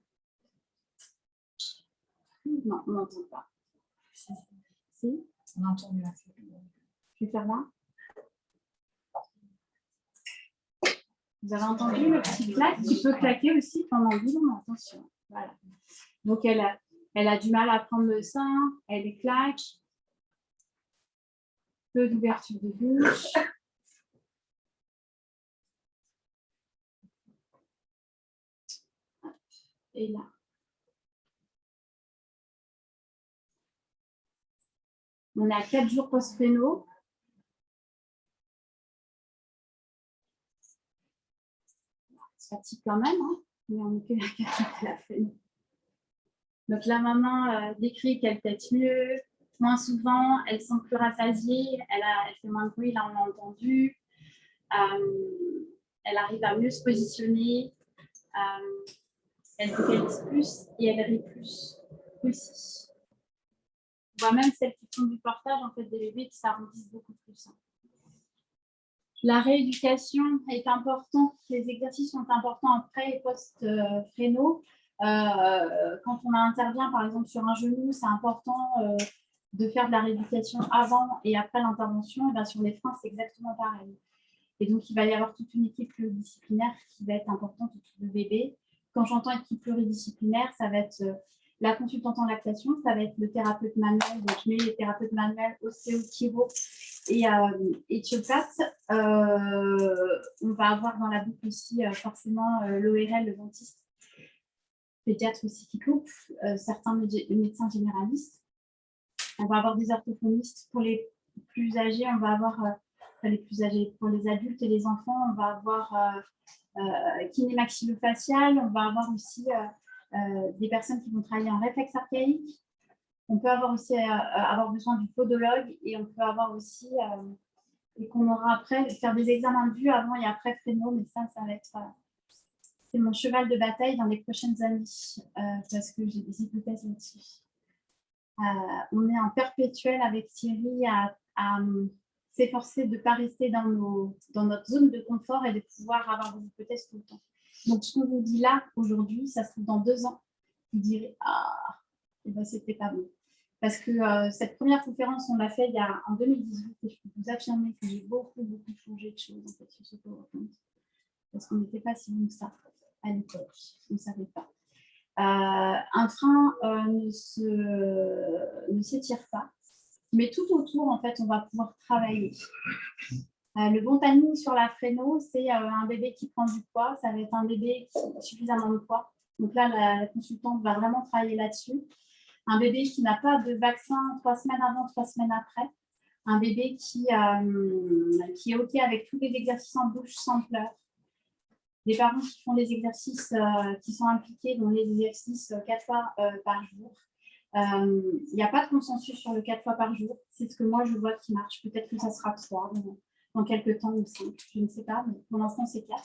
Non, on n'entend pas. Si? On entend mieux. Je vais faire là. Vous avez entendu le petit claque qui peut claquer aussi pendant le biberon. Attention. Voilà. Donc, elle a du mal à prendre le sein. Elle claque. Peu d'ouverture de bouche. Et là. On est à 4 jours post-fréno. Ça fatigue quand même, hein, mais on est que à 4 jours de la fréno. Donc la maman décrit qu'elle tète mieux, moins souvent, elle sent plus rassasiée, elle fait moins de bruit, là on l'a entendu. Elle arrive à mieux se positionner, elle vocalise plus et elle rit plus aussi. On voit même celles qui font du portage en fait, des bébés qui s'arrondissent beaucoup plus. La rééducation est importante, les exercices sont importants en pré et post-fréno. Quand on intervient par exemple sur un genou, c'est important de faire de la rééducation avant et après l'intervention. Et bien, sur les freins, c'est exactement pareil. Et donc, il va y avoir toute une équipe pluridisciplinaire qui va être importante autour du bébé. Quand j'entends équipe pluridisciplinaire, ça va être la consultante en lactation, ça va être le thérapeute manuel. Donc, je mets les thérapeutes manuels, ostéo, chiro et éthiopathe. On va avoir dans la boucle aussi forcément l'ORL, le dentiste, pédiatre aussi qui coupe, certains médecins généralistes. On va avoir des orthophonistes pour les plus âgés, on va avoir les plus âgés pour les adultes et les enfants, on va avoir kiné maxillofacial, on va avoir aussi des personnes qui vont travailler en réflexe archaïque. On peut avoir aussi avoir besoin du podologue et on peut avoir aussi, et qu'on aura après, faire des examens de vue avant et après fréno, mais ça va être, c'est mon cheval de bataille dans les prochaines années parce que j'ai des hypothèses là-dessus. On est en perpétuel avec Thierry à s'efforcer de ne pas rester dans notre zone de confort et de pouvoir avoir des hypothèses tout le temps. Donc, ce qu'on vous dit là, aujourd'hui, ça se trouve dans 2 ans, vous direz « Ah, eh ben, c'était pas bon ». Parce que cette première conférence, on l'a fait en 2018 et je peux vous affirmer que j'ai beaucoup changé de choses en fait, sur ce PowerPoint. Parce qu'on n'était pas si bon que ça à l'époque, on ne savait pas. Un frein ne s'étire pas, mais tout autour, en fait, on va pouvoir travailler. Le bon timing sur la fréno, c'est un bébé qui prend du poids, ça va être un bébé qui a suffisamment de poids. Donc là, la consultante va vraiment travailler là-dessus. Un bébé qui n'a pas de vaccin 3 semaines avant, 3 semaines après. Un bébé qui est OK avec tous les exercices en bouche sans pleurs. Des parents qui font des exercices qui sont impliqués dans les exercices 4 fois par jour. Il n'y a pas de consensus sur le 4 fois par jour. C'est ce que moi, je vois qui marche. Peut-être que ça sera 3 dans quelques temps ou 5, je ne sais pas, mais pour l'instant, c'est 4.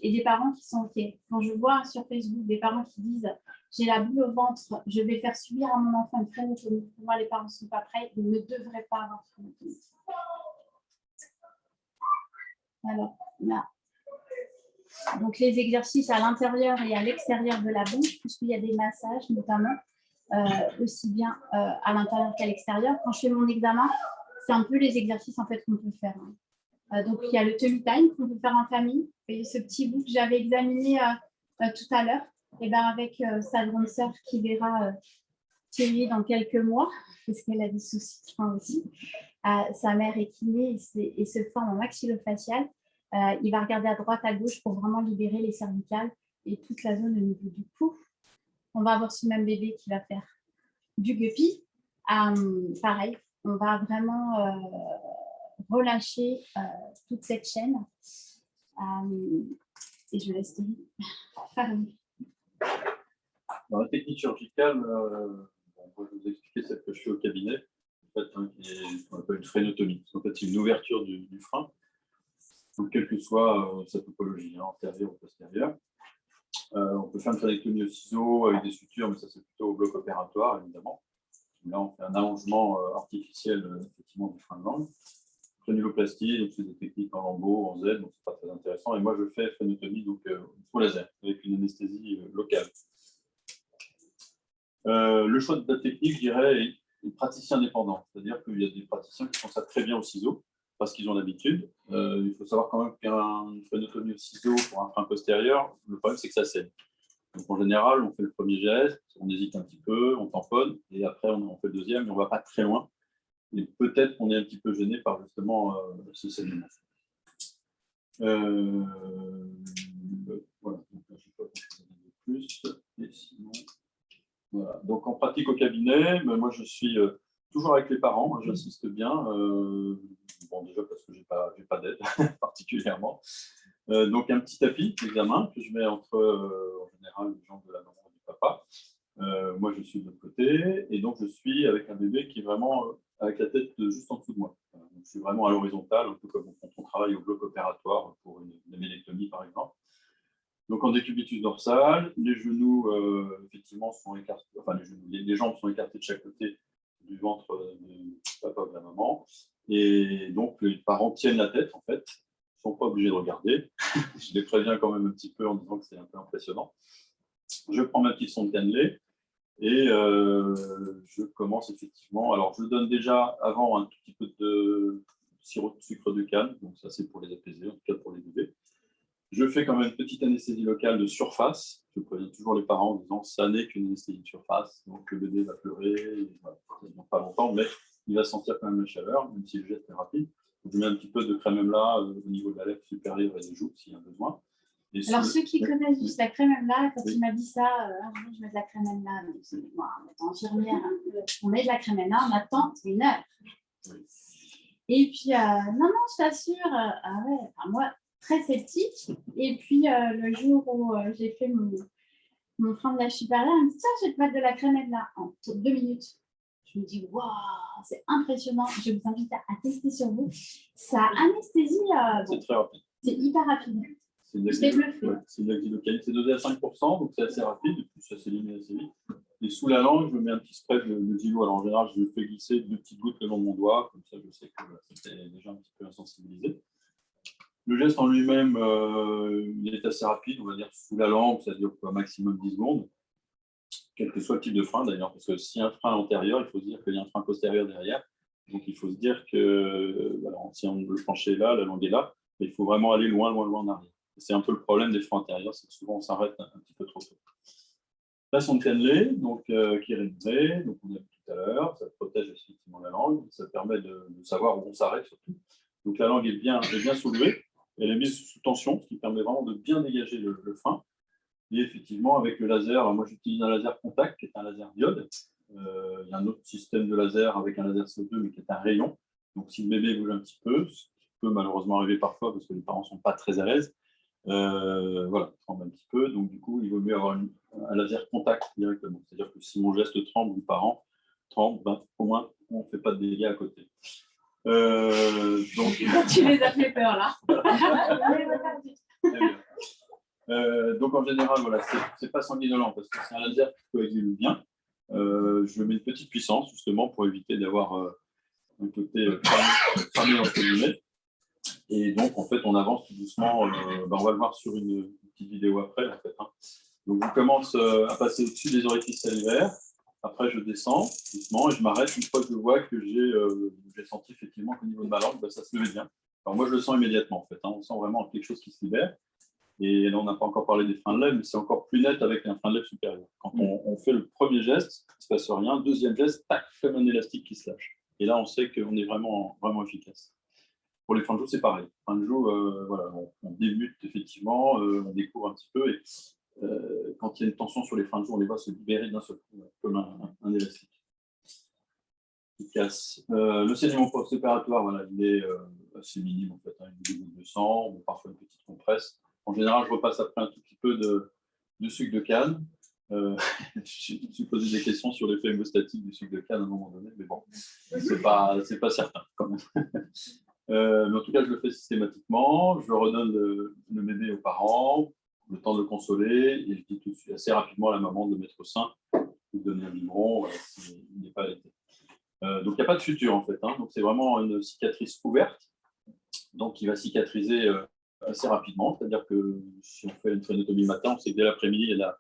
Et des parents qui sont OK. Quand je vois sur Facebook des parents qui disent « j'ai la boule au ventre, je vais faire subir à mon enfant une frénotomie », pour moi, les parents ne sont pas prêts, ils ne devraient pas avoir de frénotomie. Alors, là. Donc, les exercices à l'intérieur et à l'extérieur de la bouche, puisqu'il y a des massages, notamment, aussi bien à l'intérieur qu'à l'extérieur. Quand je fais mon examen, c'est un peu les exercices en fait qu'on peut faire. Donc, il y a le tummy time qu'on peut faire en famille. Et ce petit bout que j'avais examiné tout à l'heure, et ben avec sa grande sœur qui verra Thierry dans quelques mois, parce qu'elle a des soucis de frein aussi. Sa mère est kiné et se forme en maxillofacial. Il va regarder à droite, à gauche pour vraiment libérer les cervicales et toute la zone au niveau du cou. On va avoir ce même bébé qui va faire du guppy. Pareil, on va vraiment relâcher toute cette chaîne. Et je laisse Thierry faire. Dans la technique chirurgicale, moi, je vais vous expliquer celle que je fais au cabinet, en fait, qui est ce qu'on appelle une frénotomie. En fait, c'est une ouverture du frein, donc quelle que soit sa topologie, antérieure ou postérieure. On peut faire une frénectomie au ciseau avec des sutures, mais ça c'est plutôt au bloc opératoire, évidemment. Là, on fait un allongement artificiel effectivement du frein de langue. Frénuloplastie, donc c'est des techniques en lambeaux, en Z, donc c'est pas très intéressant. Et moi, je fais frénotomie donc au laser, avec une anesthésie locale. Le choix de la technique, je dirais, est praticien dépendant. C'est-à-dire qu'il y a des praticiens qui font ça très bien au ciseau, parce qu'ils ont l'habitude. Il faut savoir quand même qu'une frénotomie au ciseau pour un frein postérieur, le problème, c'est que ça saigne. Donc, en général, on fait le premier geste, on hésite un petit peu, on tamponne, et après, on fait le deuxième, mais on ne va pas très loin. Et peut-être qu'on est un petit peu gêné par justement ce saignement. Voilà, donc là, je ne sais pas si vous avez plus. Et sinon, voilà. Donc, en pratique au cabinet, moi, je suis toujours avec les parents, j'insiste bien. Bon, déjà parce que je n'ai pas d'aide particulièrement. Donc, un petit tapis d'examen que je mets entre, en général, les jambes de la maman et du papa. Moi, je suis de l'autre côté. Et donc, je suis avec un bébé qui est vraiment avec la tête juste en dessous de moi. Donc, je suis vraiment à l'horizontale, un peu comme quand on travaille au bloc opératoire pour une amélectomie, par exemple. Donc, en décubitus dorsal, les genoux, effectivement, sont écartés. Enfin, les jambes sont écartées de chaque côté du ventre du papa ou de la maman. Et donc, les parents tiennent la tête, en fait. Ils ne sont pas obligés de regarder. Je les préviens quand même un petit peu en disant que c'est un peu impressionnant. Je prends ma petite sonde cannelée et je commence effectivement. Alors, je donne déjà avant un tout petit peu de sirop de sucre de canne. Donc, ça, c'est pour les apaiser, en tout cas pour les bébés. Je fais quand même une petite anesthésie locale de surface. Je préviens toujours les parents en disant ça n'est qu'une anesthésie de surface. Donc, le bébé va pleurer, voilà, pas longtemps, mais il va sentir quand même la chaleur, même si le geste est rapide. Je mets un petit peu de crème emla au niveau de la lèvre supérieure et des joues s'il y a besoin. Et alors, ceux qui connaissent juste la crème emla, quand il m'a dit ça, un jour je mets de la crème emla. Moi, en étant infirmière, on met de la crème emla, on attend 1 heure. Oui. Et puis, non, je t'assure, ah ouais, enfin, moi, très sceptique. Et puis, le jour où j'ai fait mon frein de la supérieure, elle me dit tiens, je vais te mettre de la crème emla en 2 minutes. Je me dis, waouh, c'est impressionnant. Je vous invite à tester sur vous. Ça anesthésie. C'est très rapide. C'est hyper rapide. C'est une locale. C'est dosé à 5%, donc c'est assez rapide. Et puis ça s'élimine assez vite. Et sous la langue, je me mets un petit spray de Zilo. Alors en général, je le fais glisser 2 petites gouttes le long de mon doigt. Comme ça, je sais que c'était déjà un petit peu insensibilisé. Le geste en lui-même, il est assez rapide. On va dire sous la langue, ça dure un maximum 10 secondes. Quel que soit le type de frein d'ailleurs, parce que s'il y a un frein antérieur, il faut se dire qu'il y a un frein postérieur derrière. Donc il faut se dire que alors, si le plancher est là, la langue est là, mais il faut vraiment aller loin en arrière. C'est un peu le problème des freins antérieurs, c'est que souvent on s'arrête un petit peu trop tôt. La sonde cannelée, donc qui est réglée, donc on a vu tout à l'heure, ça protège effectivement la langue, ça permet de savoir où on s'arrête surtout. Donc la langue est bien soulevée, elle est mise sous tension, ce qui permet vraiment de bien dégager le frein. Et effectivement, avec le laser, moi j'utilise un laser contact qui est un laser diode. Il y a un autre système de laser avec un laser CO2, mais qui est un rayon. Donc si le bébé bouge un petit peu, ce qui peut malheureusement arriver parfois parce que les parents ne sont pas très à l'aise, Voilà, tremble un petit peu. Donc, du coup, il vaut mieux avoir un laser contact directement. C'est-à-dire que si mon geste tremble ou le parent tremble, ben, au moins, on ne fait pas de dégâts à côté. Donc... Tu les as fait peur, là. Donc, en général, voilà, c'est pas sanguinolent parce que c'est un laser qui coagule bien. Je mets une petite puissance, justement, pour éviter d'avoir un côté cramé entre guillemets. Et donc, en fait, on avance tout doucement. On va le voir sur une petite vidéo après, en fait. Hein. Donc, je commence à passer au-dessus des orifices salivaires. Après, je descends doucement et je m'arrête une fois que je vois que j'ai senti effectivement qu'au niveau de ma langue, ça se levait bien. Alors, moi, je le sens immédiatement, en fait. Hein. On sent vraiment quelque chose qui se libère. Et là, on n'a pas encore parlé des freins de lèvres, mais c'est encore plus net avec un frein de lèvres supérieur. Quand on fait le premier geste, il ne se passe rien. Deuxième geste, tac, comme un élastique qui se lâche. Et là, on sait qu'on est vraiment, vraiment efficace. Pour les freins de joue, c'est pareil. Freins de joue, voilà, on débute effectivement, on découvre un petit peu. Et quand il y a une tension sur les freins de joue, on les voit se libérer d'un seul coup, comme un élastique. Efficace. Le saignement post-opératoire, voilà, il est assez minime en fait. Hein, une goutte de sang, ou parfois une petite compresse. En général, je repasse après un tout petit peu de sucre de canne. Je me suis posé des questions sur l'effet hémostatique du sucre de canne à un moment donné, mais bon, c'est pas certain quand même. Mais en tout cas, je le fais systématiquement. Je redonne le bébé aux parents, le temps de le consoler, et je dis tout de suite assez rapidement à la maman de mettre au sein, de donner un biberon s'il n'est pas allaité. Donc, il n'y a pas de suture en fait. Hein. Donc, c'est vraiment une cicatrice ouverte, donc qui va cicatriser assez rapidement. C'est-à-dire que si on fait une phrénotomie le matin, on sait que dès l'après-midi, il y a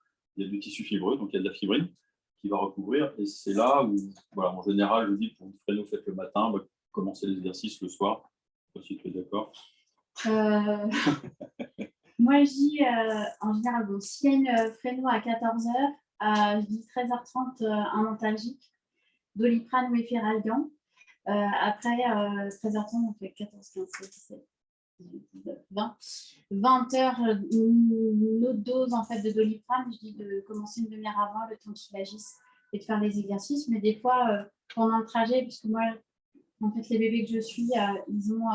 du tissu fibreux, donc il y a de la fibrine qui va recouvrir. Et c'est là où, voilà, en général, je dis pour une phréno, faites le matin, on va commencer les exercices le soir. Je ne sais pas si tu es d'accord. Moi, je dis en général, bon, s'il y a une phréno à 14h, je dis 13h30 un antalgique, Doliprane ou Efferalgan. Après 13h30, on fait 14, 15, 16, 17, 18, 19, 20. 20h, une autre dose en fait, de Doliprane. Je dis de commencer une demi-heure avant, le temps qu'il agisse, et de faire les exercices. Mais des fois, pendant le trajet, puisque moi, en fait, les bébés que je suis, ils ont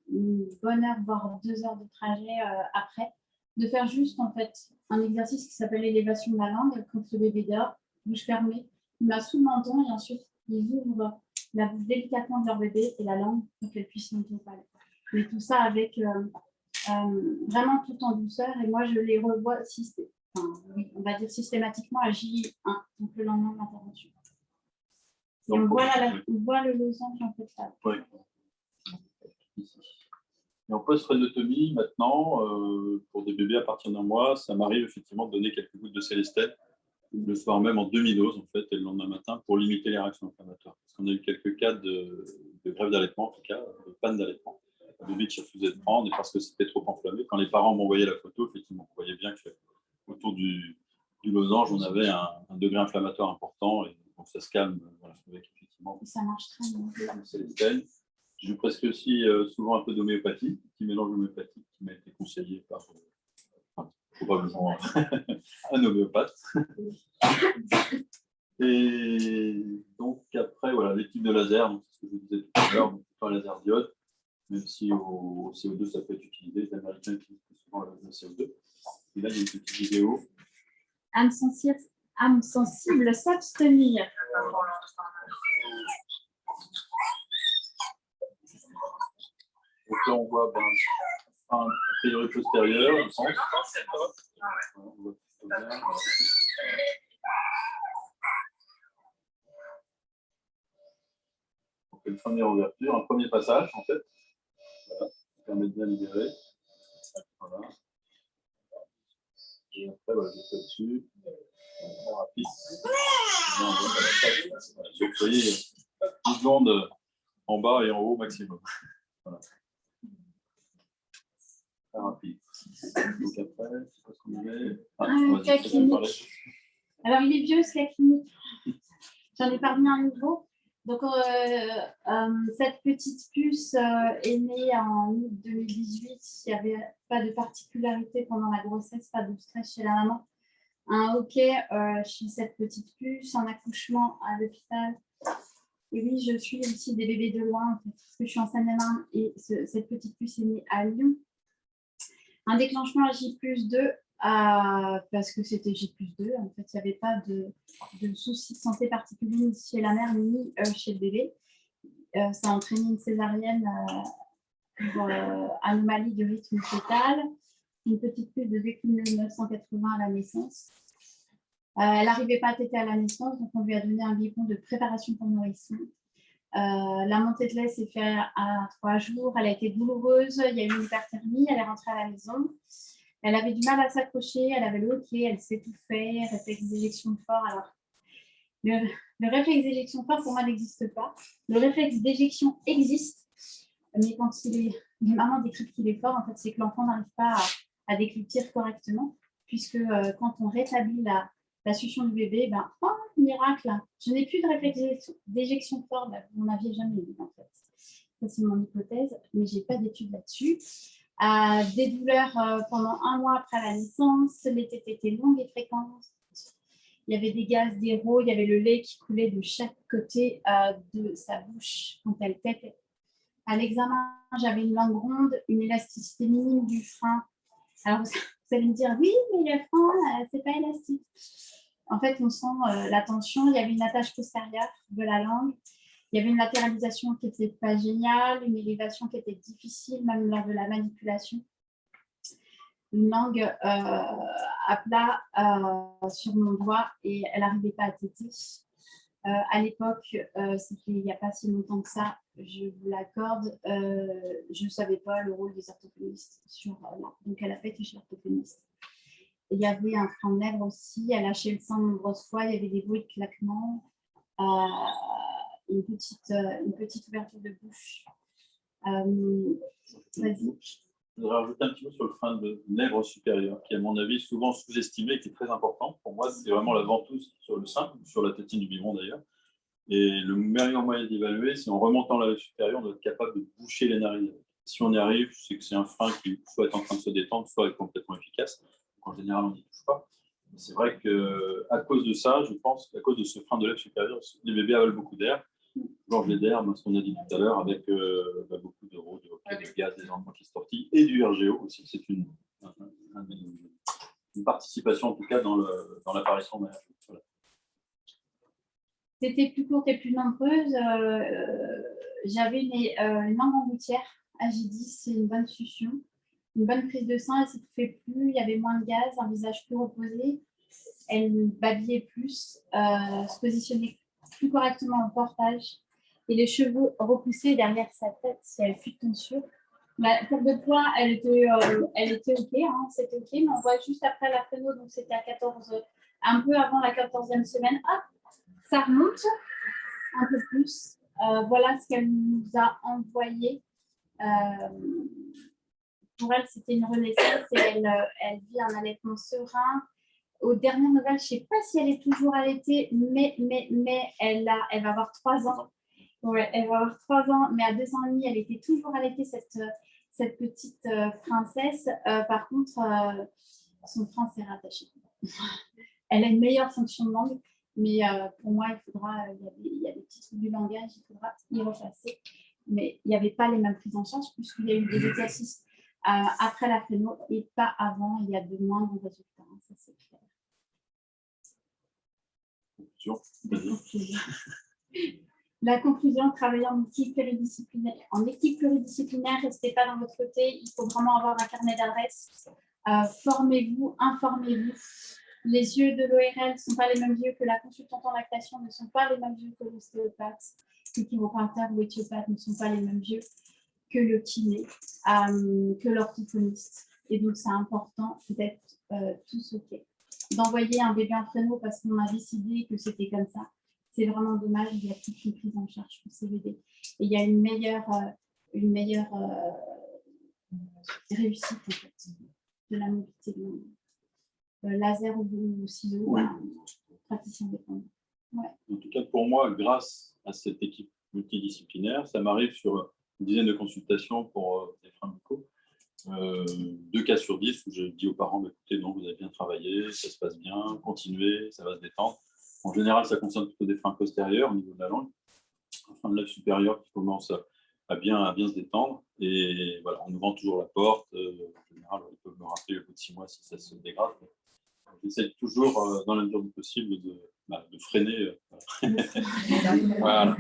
une bonne heure, voire 2 heures de trajet après, de faire juste en fait un exercice qui s'appelle l'élévation de la langue quand le bébé dort, bouche fermée, il m'a sous le menton et ensuite ils ouvrent la bouche délicatement de leur bébé et la langue pour qu'elle puisse monter au palais. Mais tout ça avec vraiment tout en douceur et moi je les revois oui, on va dire systématiquement à J1, donc le lendemain de l'intervention. Et on voit le losange en fait là. Oui. Et en post-phrénotomie, maintenant, pour des bébés à partir d'un mois, ça m'arrive effectivement de donner quelques gouttes de Célestel, le soir même en demi-dose, en fait, et le lendemain matin, pour limiter les réactions inflammatoires. Parce qu'on a eu quelques cas de grève d'allaitement, en tout cas, de panne d'allaitement. Un bébé qui refusait de prendre, et parce que c'était trop enflammé. Quand les parents m'envoyaient la photo, effectivement, on voyait bien qu'autour du losange, on avait un degré inflammatoire important, et donc ça se calme, voilà, avec effectivement. Ça marche très bien. Célestel. Je prescris aussi souvent un peu d'homéopathie, un petit mélange homéopathique qui m'a été conseillé par probablement un homéopathe. Et donc après, voilà, les types de laser, donc c'est ce que je disais tout à l'heure, donc un laser diode, même si au CO2 ça peut être utilisé, les Américains utilisent souvent le CO2. Et là, il y a une petite vidéo. Âme sensible s'abstenir. Donc là, on voit un priori postérieur, le sens. On fait une première ouverture, un premier passage, en fait. Voilà, ça permet de bien libérer. Voilà. Et après, voilà, je fais dessus. Rapide. Donc, vous voyez, 10 secondes en bas et en haut maximum. Voilà. Très rapide. Donc après, je sais pas ce qu'on avait. Cas clinique. Alors, il est vieux, ce cas clinique. J'en ai pas remis un nouveau. Donc, cette petite puce est née en août 2018. Il n'y avait pas de particularité pendant la grossesse, pas de stress chez la maman. Un hockey chez cette petite puce, un accouchement à l'hôpital. Et oui, je suis aussi des bébés de loin, en fait, parce que je suis en Seine-et-Marne et cette petite puce est née à Lyon. Un déclenchement à J+2, parce que c'était J+2. En fait, il n'y avait pas de soucis de santé particuliers ni chez la mère ni chez le bébé. Ça a entraîné une césarienne pour anomalie du rythme fœtal, une petite prise de 2,980 à la naissance. Elle n'arrivait pas à téter à la naissance, donc on lui a donné un biberon de préparation pour nourrisson. La montée de lait s'est faite à 3 jours. Elle a été douloureuse. Il y a eu une hyperthermie. Elle est rentrée à la maison. Elle avait du mal à s'accrocher. Elle avait le hoquet. Elle s'étouffait. Réflexe d'éjection fort. Alors, le réflexe d'éjection fort, pour moi, n'existe pas. Le réflexe d'éjection existe. Mais quand les mamans décrivent qu'il est fort, en fait, c'est que l'enfant n'arrive pas à déclutir correctement. Puisque quand on rétablit la succion du bébé, ben, oh, miracle, je n'ai plus de réflexe d'éjection fort, ben, vous n'en aviez jamais eu en fait. Ça, c'est mon hypothèse, mais je n'ai pas d'études là-dessus. Des douleurs pendant 1 mois après la naissance, les tétées étaient longues et fréquentes. Il y avait des gaz, des rots, il y avait le lait qui coulait de chaque côté de sa bouche quand elle tétait. À l'examen, j'avais une langue ronde, une élasticité minime du frein. Alors, vous allez me dire, oui, mais le frein, c'est pas élastique. En fait, on sent la tension. Il y avait une attache postérieure de la langue. Il y avait une latéralisation qui n'était pas géniale, une élévation qui était difficile, même lors de la manipulation. Une langue à plat sur mon doigt et elle n'arrivait pas à téter. À l'époque, c'était il n'y a pas si longtemps que ça, je vous l'accorde, je ne savais pas le rôle des orthophonistes sur là. Donc, elle a fait chez l'orthophoniste. Il y avait un frein de lèvres aussi, elle lâchait le sang de nombreuses fois, il y avait des bruits de claquements, une petite ouverture de bouche. Vas-y. Je voudrais rajouter un petit mot sur le frein de lèvres supérieur, qui, à mon avis, est souvent sous-estimé et qui est très important. Pour moi, c'est vraiment la ventouse sur le sein, sur la tétine du biberon d'ailleurs. Et le meilleur moyen d'évaluer, c'est en remontant la lèvre supérieure, on doit être capable de boucher les narines. Si on y arrive, c'est que c'est un frein qui soit est en train de se détendre, soit est complètement efficace. Donc, en général, on n'y touche pas. Mais c'est vrai qu'à cause de ça, je pense qu'à cause de ce frein de lèvre supérieure, les bébés avalent beaucoup d'air. Gorgée d'air, ce qu'on a dit tout à l'heure, avec beaucoup de rots, de gaz, des enfants qui se tortillent, et du RGO aussi. C'est une participation, en tout cas, dans l'apparition d'un RGO. Voilà. C'était plus courte et plus nombreuse. J'avais une langue en gouttière. AG10, c'est une bonne succion. Une bonne prise de sang, elle ne s'étouffait plus, il y avait moins de gaz, un visage plus reposé. Elle babillait plus, se positionnait plus correctement en portage et les cheveux repoussés derrière sa tête si elle fut de tonsure. La courbe de poids, elle était OK, hein, c'était OK, mais on voit juste après la phéno, donc c'était à 14, un peu avant la 14e semaine, hop, ça remonte un peu plus. Voilà ce qu'elle nous a envoyé. Pour elle, c'était une renaissance et elle vit un allaitement serein. Aux dernières nouvelles, je ne sais pas si elle est toujours allaitée, mais elle va avoir 3 ans. Ouais, elle va avoir 3 ans, mais à 2 ans et demi, elle était toujours allaitée, cette petite princesse. Par contre, son frein s'est rattaché. Elle a une meilleure fonction de langue, mais pour moi, il y a des petits trucs du langage, il faudra y repasser. Mais il n'y avait pas les mêmes prises en charge, puisqu'il y a eu des exercices après la phéno et pas avant. Il y a de moins bons résultats, hein, ça c'est clair. La conclusion, travailler en équipe pluridisciplinaire. En équipe pluridisciplinaire, restez pas dans votre côté. Il faut vraiment avoir un carnet d'adresses. Formez-vous, informez-vous. Les yeux de l'ORL ne sont pas les mêmes yeux que la consultante en lactation, ne sont pas les mêmes yeux que l'ostéopathe. Les chiroprateurs ou éthiopathes ne sont pas les mêmes yeux que le kiné, que l'orthophoniste. Et donc, c'est important d'être tous OK. D'envoyer un bébé en fréno parce qu'on a décidé que c'était comme ça, c'est vraiment dommage. Il y a toute une prise en charge pour ces bébés. Et il y a une meilleure réussite en fait, de la mobilité de l'homme. Laser ou ciseaux, oui. Praticien dépendant. Ouais. En tout cas, pour moi, grâce à cette équipe multidisciplinaire, ça m'arrive sur une dizaine de consultations pour des freins buccaux. 2 cas sur 10 où je dis aux parents, écoutez, non, vous avez bien travaillé, ça se passe bien, continuez, ça va se détendre. En général, ça concerne plutôt des freins postérieurs au niveau de la langue, un frein de lèvre supérieur qui commence à bien se détendre. Et voilà, on nous vend toujours la porte. En général, ils peuvent me de 6 mois si ça se dégrade. J'essaie toujours, dans la mesure du possible, de freiner. Voilà.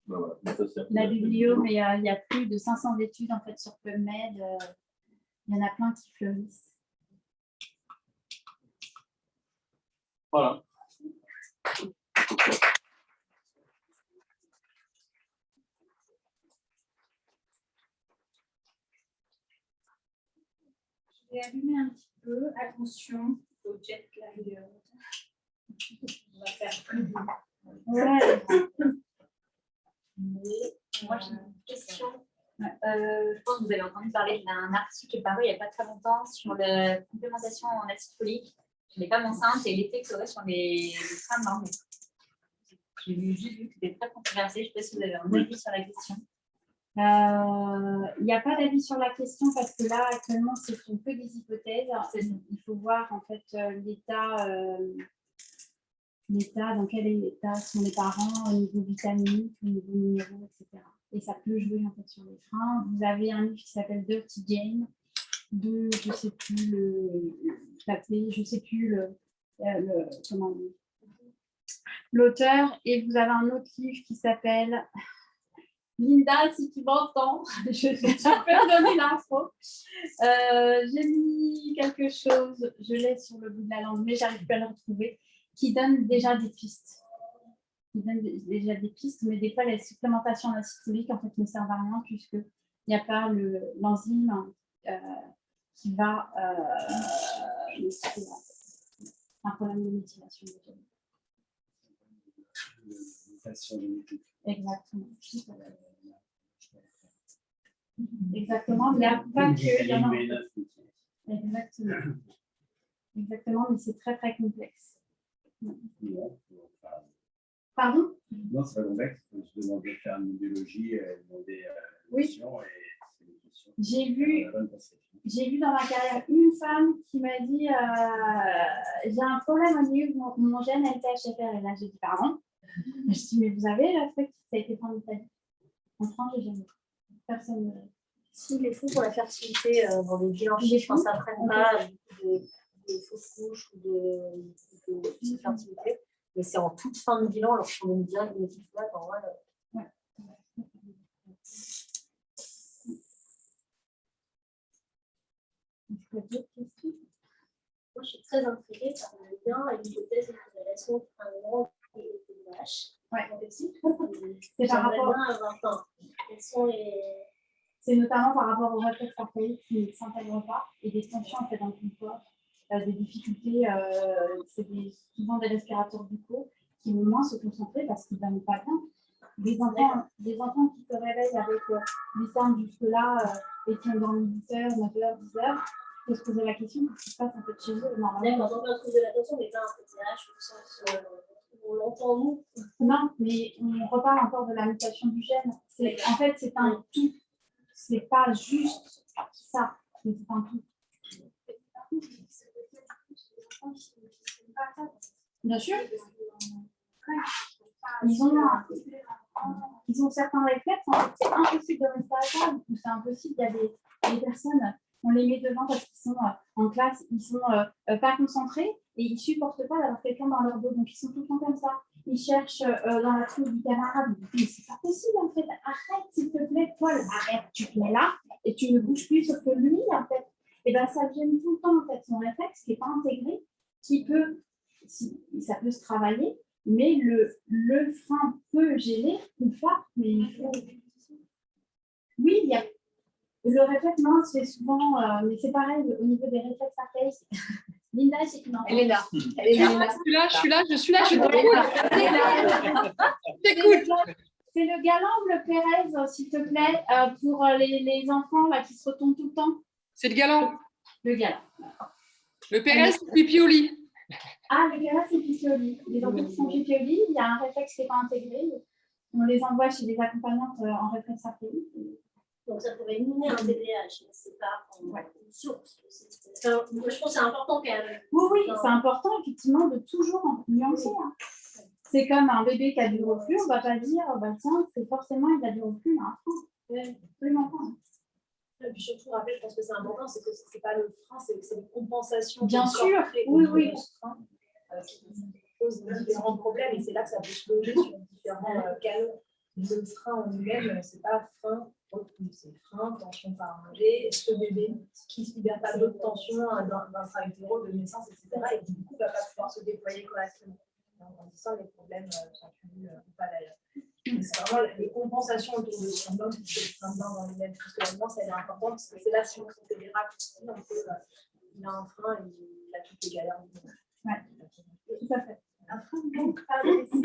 Voilà. La biblio, mais il y a plus de 500 études en fait sur PubMed. Il y en a plein qui fleurissent. Voilà. Je vais allumer un petit peu. Attention au jet lag. On va faire plus de... Ouais. Moi, j'ai une question. Je pense que vous avez entendu parler d'un article qui est paru il n'y a pas très longtemps sur la complémentation en acide folique chez les femmes enceintes et l'effet que ça aurait sur les femmes mariées. J'ai vu que c'était très controversé. Je ne sais pas si vous avez un avis sur la question. Il n'y a pas d'avis sur la question parce que là, actuellement, ce sont que des hypothèses. Il faut voir en fait l'état, dans quel état sont les parents au niveau vitaminique, au niveau minéraux, etc. Et ça peut jouer en fait sur les freins. Vous avez un livre qui s'appelle Dirty Game de, je ne sais plus comment l'auteur, et vous avez un autre livre qui s'appelle Linda, si tu m'entends, je peux te donner l'info. J'ai mis quelque chose, je l'ai sur le bout de la langue, mais j'arrive pas à le retrouver, qui donne déjà des pistes. Mais des fois, la supplémentation en acide folique en fait, ne sert à rien puisqu'il n'y a pas l'enzyme qui va un problème de méthylation. Exactement. Exactement, il n'y a pas que... Exactement, mais c'est très très complexe. Pardon? Non, c'est pas complexe. Je demande de faire une biologie, demander oui. J'ai vu dans ma carrière une femme qui m'a dit j'ai un problème au niveau de mon gène LTHFR. Et là, j'ai dit pardon. Je dis mais vous avez le truc, ça a été fait en Italie. En France, j'ai jamais. Personne ne. S'il est fou pour la fertilité dans les bilans chiffres, quand ça ne prenne pas de fausses couches ou de fertilité, mais c'est en toute fin de bilan, lorsqu'on me dit que les là, en vrai. Moi, je suis très intriguée par le lien et l'hypothèse de la relation entre un grand et une vache. C'est par rapport à c'est notamment par rapport au réflexe archaïque qui ne s'intègre pas et des tensions en fait, dans le corps, des difficultés, c'est souvent des respirateurs buccaux qui vont moins se concentrer parce qu'ils ne vont pas bien. Des enfants qui se réveillent avec des cernes jusque-là et qui ont dormi 8 heures, 9 heures, 10 heures, il faut se poser la question de ce qui se passe en fait chez eux. Normalement, on peut trouver l'attention, mais pas un PTH au sens où on l'entend nous. Non, mais on reparle encore de la mutation du gène. En fait, c'est un tout. C'est pas juste ça, mais c'est un tout. Bien sûr. Ils ont certains réflexes. En fait, c'est impossible de rester à table. C'est impossible. Il y a des personnes, on les met devant parce qu'ils sont en classe, ils sont pas concentrés et ils supportent pas d'avoir quelqu'un dans leur dos. Donc ils sont tout le temps comme ça. Ils cherchent dans la troupe du camarade. Mais c'est pas possible en fait. Arrête s'il te plaît, Paul. Arrête, tu te mets là et tu ne bouges plus sauf que lui en fait. Et ben ça gêne tout le temps en fait son réflexe qui n'est pas intégré, ça peut se travailler, mais le frein peut gêner ou pas. Mais il faut. Oui, il y a. Le réflexe, non, c'est souvent, mais c'est pareil au niveau des réflexes archaïques. Linda, c'est une enfant. Elle est là. Je suis là, je t'écoute. C'est le galant Pérez, s'il te plaît, pour les enfants là, qui se retournent tout le temps. C'est le galant. Le galant. Le Pérez, c'est Pipioli. Ah, le galant, c'est Pipioli. Les enfants qui sont Pipioli, il y a un réflexe qui n'est pas intégré. On les envoie chez des accompagnantes en réflexe archaïque. Donc, ça pourrait miner un TDAH, mais c'est pas une source. Je pense que c'est important quand même. Oui, c'est important, effectivement, de toujours nuancer. Hein. C'est comme un bébé qui a du reflux, on ne va pas dire, tiens, c'est forcément, il a du reflux, mais un frein. Absolument surtout rappeler, je pense que c'est important, c'est que ce n'est pas le frein, c'est les compensations. Bien qui sûr, créent oui, contre oui. le frein, qui posent différents problèmes et c'est là que ça peut se loger sur différents canaux. Le frein en lui-même, c'est pas frein, c'est frein, tension pharyngée, ce bébé qui ne libère pas d'autres tensions d'intra-utéro, de naissance, etc. et qui du coup ne va pas pouvoir se déployer correctement. En grandissant, les problèmes s'accumulent ou pas d'ailleurs. C'est vraiment les compensations autour de ce syndrome qui se frein dans les mêmes. Parce que la nuance, elle est importante, parce que c'est là, si on fait des racks aussi, on peut, il a un frein et il a toutes les galères. Ouais, tout à fait. Un frein, donc, à laisser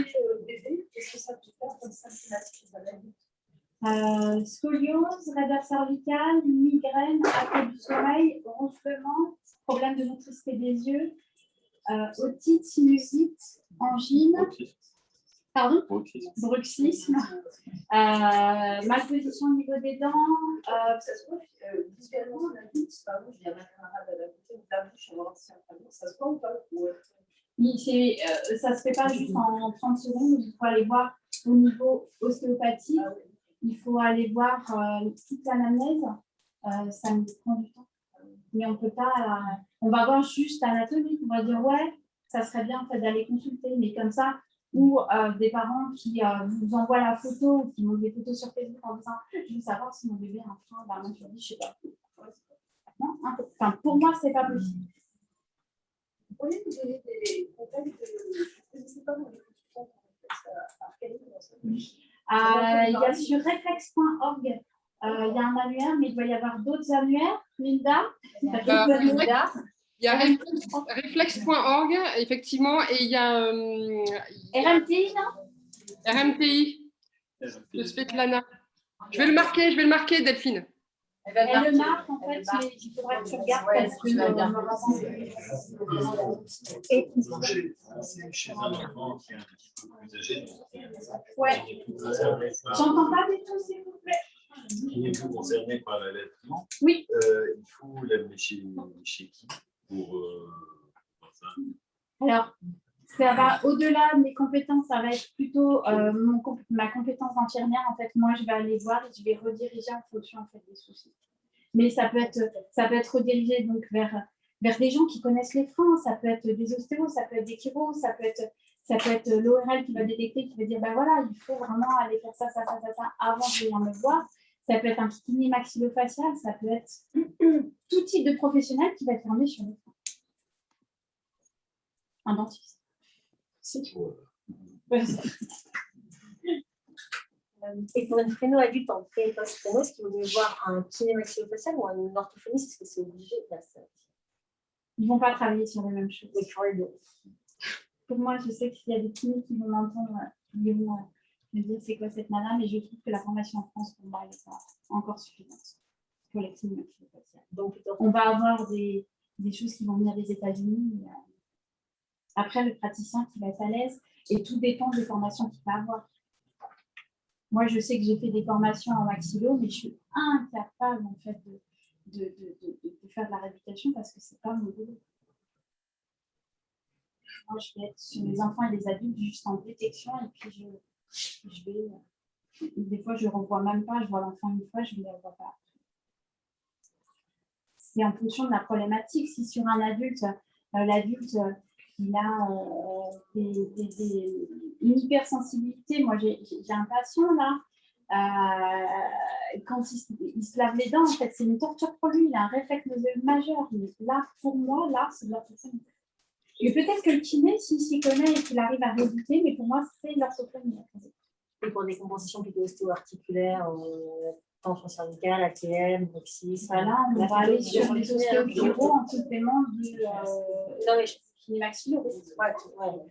bébé, qu'est-ce que ça peut faire comme symptomatique à l'adulte? Scoliose, raideur cervicale, migraine, apnée du sommeil, ronflement, problème de motricité des yeux, otite, sinusite, angine, pardon, bruxisme, malposition au niveau des dents. Ça se voit visuellement, l'adulte, c'est pas bon, je dis à ma camarade à la côté de la bouche, on va voir si ça se voit ou pas. Ça ne se fait pas juste en 30 secondes, il faut aller voir au niveau ostéopathique, il faut aller voir toute l'anamnèse, ça me prend du temps. Mais on peut pas, on va voir juste anatomique, on va dire ouais, ça serait bien en fait, d'aller consulter, mais comme ça, ou des parents qui vous envoient la photo ou qui montrent des photos sur Facebook en disant je veux savoir si mon bébé a un frein, bah, moi je dis je sais pas. Non, enfin, pour moi, c'est pas possible. Vous pourriez nous donner des contacts je ne sais pas, moi, les consultants il y a sur reflex.org, il y a un annuaire, mais il doit y avoir d'autres annuaires. Linda, Il y a reflex.org, effectivement, et il y a RMTI, non? RMTI de Svetlana. Je vais le marquer, Delphine. Elle le marque, en fait, mais il faudra que tu regardes parce que Chez un enfant qui est un petit peu plus âgé. Ouais. J'entends pas du tout, s'il vous plaît. Qui est concerné par l'allaitement. Oui. Il faut l'amener chez qui pour ça? Alors, ça va au-delà de mes compétences, ça va être plutôt ma compétence d'infirmière. En fait, moi, je vais aller voir et je vais rediriger en fonction en fait, des soucis. Mais ça peut être redirigé donc, vers des gens qui connaissent les freins, ça peut être des ostéos, ça peut être des chiro, ça peut être l'ORL qui va détecter, qui va dire, ben voilà, il faut vraiment aller faire ça avant de venir me voir. Ça peut être un kiné maxillofacial, ça peut être tout type de professionnel qui va être formé sur les freins. Un dentiste. Et pour une fréno adulte en pré-post-fréno, est-ce qu'il vaut mieux voir un kiné maxillofacial ou un orthophoniste? Est-ce que c'est obligé? Ils ne vont pas travailler sur les mêmes choses. Mais pour les deux. Pour moi, je sais qu'il y a des kinés qui vont m'entendre, qui vont me dire c'est quoi cette nana, mais je trouve que la formation en France, pour moi, elle n'est pas encore suffisante pour les kinés maxillofaciales. Donc, on va avoir des choses qui vont venir des États-Unis. Après, le praticien qui va être à l'aise, et tout dépend des formations qu'il va avoir. Moi, je sais que j'ai fait des formations en maxillo, mais je suis incapable en fait de faire de la rééducation parce que c'est pas mon boulot. Moi, je vais être sur les enfants et les adultes juste en détection et puis je vais. Des fois, je ne revois même pas, je vois l'enfant une fois, je ne le revois pas. C'est en fonction de la problématique. Si sur un adulte, l'adulte il a une hypersensibilité. Moi, j'ai un patient là, quand il se lave les dents, en fait, c'est une torture pour lui. Il a un réflexe naseux majeur. Mais là, pour moi, là, c'est de l'orthophonie. Et peut-être que le kiné, s'il s'y connaît et qu'il arrive à rééduquer, mais pour moi, c'est de l'orthophonie. Et pour des compensations plutôt ostéo-articulaires, tension cervicale, ATM, bruxisme. Voilà, on va aller sur les ostéo-chiro en complément du kiné maxillo. Ouais.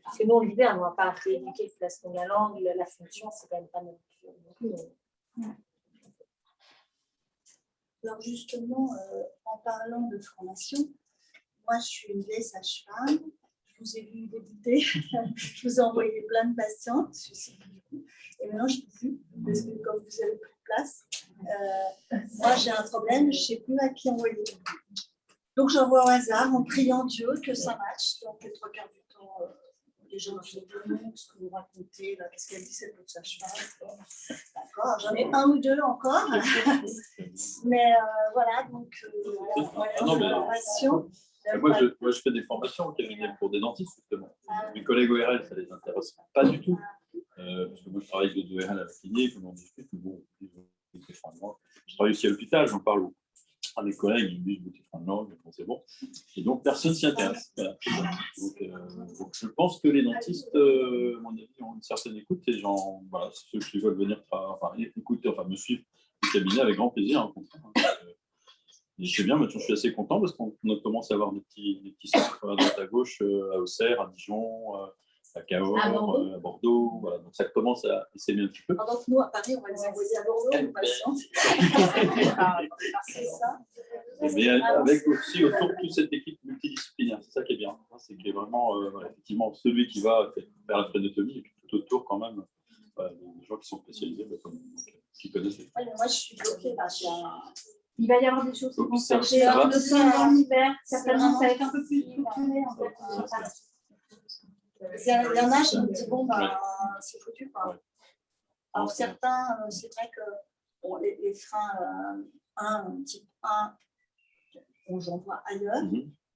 Parce que nous, on libère, on ne va pas rééduquer le placement de la langue, la fonction, c'est quand même pas non plus. Alors justement, en parlant de formation, moi je suis une vieille sage-femme, je vous ai vu débuter, je vous ai envoyé plein de patientes, et maintenant je ne peux plus, parce que comme vous avez plus de place, moi j'ai un problème, je ne sais plus à qui envoyer. Donc j'envoie au hasard en priant Dieu que ça matche, donc les 3 quarts du temps, il les gens qui demandent ce que vous racontez, là, qu'est-ce qu'elle dit, cette autre sage-femme. D'accord, j'en ai un ou deux encore. Mais voilà, donc voilà, non, mais- formation. Moi, je fais des formations au cabinet pour des dentistes, justement. Mes collègues ORL, ça ne les intéresse pas du tout. Parce que moi, je travaille de ORL à la clinique, on en discute, mais bon, je travaille aussi à l'hôpital, j'en parle à mes collègues, ils me disent que c'est langue, c'est bon. Et donc, personne s'y intéresse. Voilà. Donc, je pense que les dentistes, à mon avis, ont une certaine écoute. Et voilà, ceux qui veulent venir écouter, me suivre au cabinet avec grand plaisir. Hein, et je sais bien, maintenant je suis assez content parce qu'on commence à avoir des petits centres à droite à gauche, à Auxerre, à Dijon, à Cahors, à Bordeaux. Voilà. Donc ça commence à s'aimer un petit peu. Pendant que nous, à Paris, on va les envoyer à Bordeaux, nos patients. C'est ça. Mais avec aussi autour de toute cette équipe multidisciplinaire, c'est ça qui est bien. C'est qu'il y a vraiment, effectivement, celui qui va faire la phrénotomie et puis tout autour, quand même, des gens qui sont spécialisés, qui connaissent. Ouais, mais moi, je suis bloquée. Il va y avoir des choses qui vont se ça passer va. en automne, en hiver. Certainement, ça va être un peu plus structuré, en fait. Il y en a, je me dis, bon, c'est foutu, quoi. Alors, certains, c'est vrai que bon, les freins type 1, on les envoie ailleurs.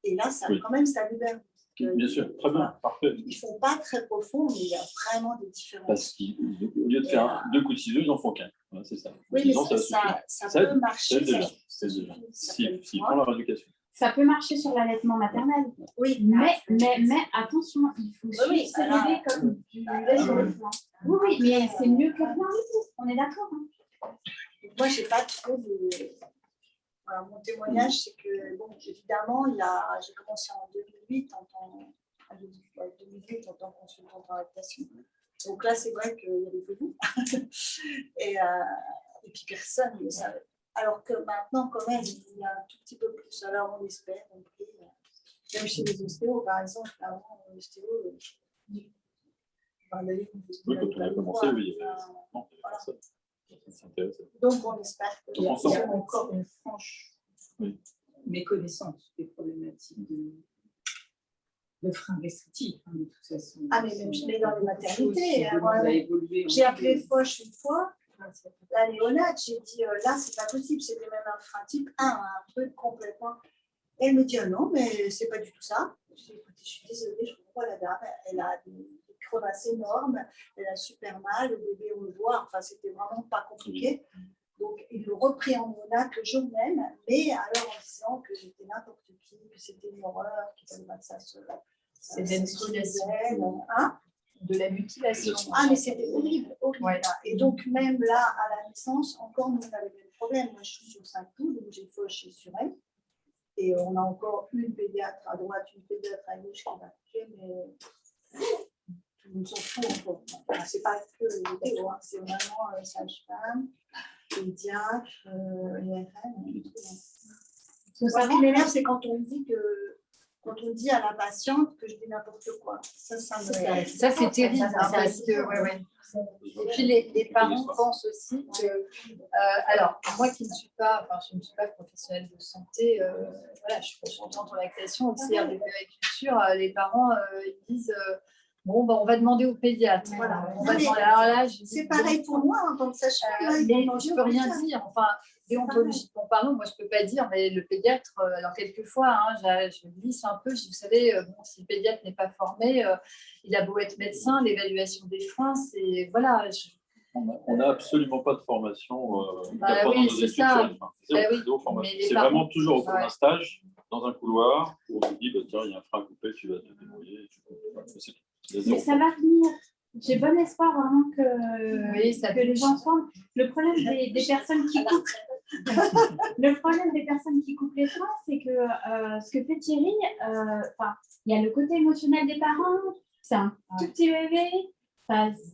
Et là, ça, quand même, ça libère. Bien sûr, très bien, parfait. Ils ne font pas très profond, mais il y a vraiment des différences. Parce qu'au lieu de faire 2 coups de ciseaux, ils en font qu'un. Voilà, c'est ça. Oui, mais ça peut marcher. S'ils font leur éducation. Ça peut marcher sur l'allaitement maternel. Oui, mais attention, il faut suivre ce bébé comme tu l'as sur le plan. Oui, mais c'est mieux que rien du tout. On est d'accord. Hein. Moi, je n'ai pas trop de. Voilà, mon témoignage, c'est que, bon, évidemment, j'ai commencé en 2008 en tant que consultante en lactation. Donc là, c'est vrai qu'il y avait que vous. et puis personne ne savait. Alors que maintenant, quand même, il y a un tout petit peu plus. Alors, on espère. Même chez les ostéos, par exemple, avant, l'ostéo, oui, quand on a commencé, oui, il y avait personne. Donc, on espère qu'il y a encore une franche méconnaissance des problématiques de freins restrictifs, de toute façon. Ah, mais même dans les maternités. J'ai appelé Foch une fois, la néonate, j'ai dit là, c'est pas possible, c'était même un frein type 1, un truc complètement. Et elle me dit non, mais c'est pas du tout ça. Je dis écoutez, je suis désolée, je comprends la dame, elle a des crevasses énormes, elle a super mal, le bébé on le voit, enfin c'était vraiment pas compliqué. Donc ils l'ont repris en néonate le jour même, mais alors en disant que j'étais n'importe qui, que c'était une horreur, qu'il fallait pas que ça se. C'est de la mutilation. De la mutilation. Ah, mais c'était horrible, horrible. Ouais. Et donc même là, à la naissance, encore nous on avait le même problème. Moi je suis sur 5 poules, donc j'ai Foch sur elle. Et on a encore une pédiatre à droite, une pédiatre à gauche qui va coucher, mais tout le monde s'en fout encore. Enfin, c'est pas que les pédos, hein. C'est vraiment sage-femme, pédiatre, IRM. Ce qui m'énerve, c'est quand on dit à la patiente que je dis n'importe quoi. Ça c'est terrible. Parce que, Et puis les parents pensent aussi que, alors moi qui ne suis pas, je ne suis pas professionnelle de santé, voilà, je suis consultante en lactation, auxiliaire de puériculture, les parents ils disent bon, on va demander au pédiatre. Voilà. Alors là, c'est pareil pour moi en tant que sage-femme. Mais je ne peux rien dire. Enfin, déontologiquement parlant, moi je ne peux pas dire, mais le pédiatre, alors quelquefois, je glisse un peu, vous savez, si le pédiatre n'est pas formé, il a beau être médecin, l'évaluation des freins, c'est. Voilà. On n'a absolument pas de formation. Oui, c'est ça. C'est vraiment toujours au cours d'un stage, dans un couloir, où on nous dit tiens, il y a un frein coupé, tu vas te débrouiller. Mais ça va venir. J'ai bon espoir vraiment que les gens forment. Le problème des personnes qui coupent. Le problème des personnes qui coupent les freins, c'est que ce que fait Thierry, il y a le côté émotionnel des parents, c'est un tout petit bébé,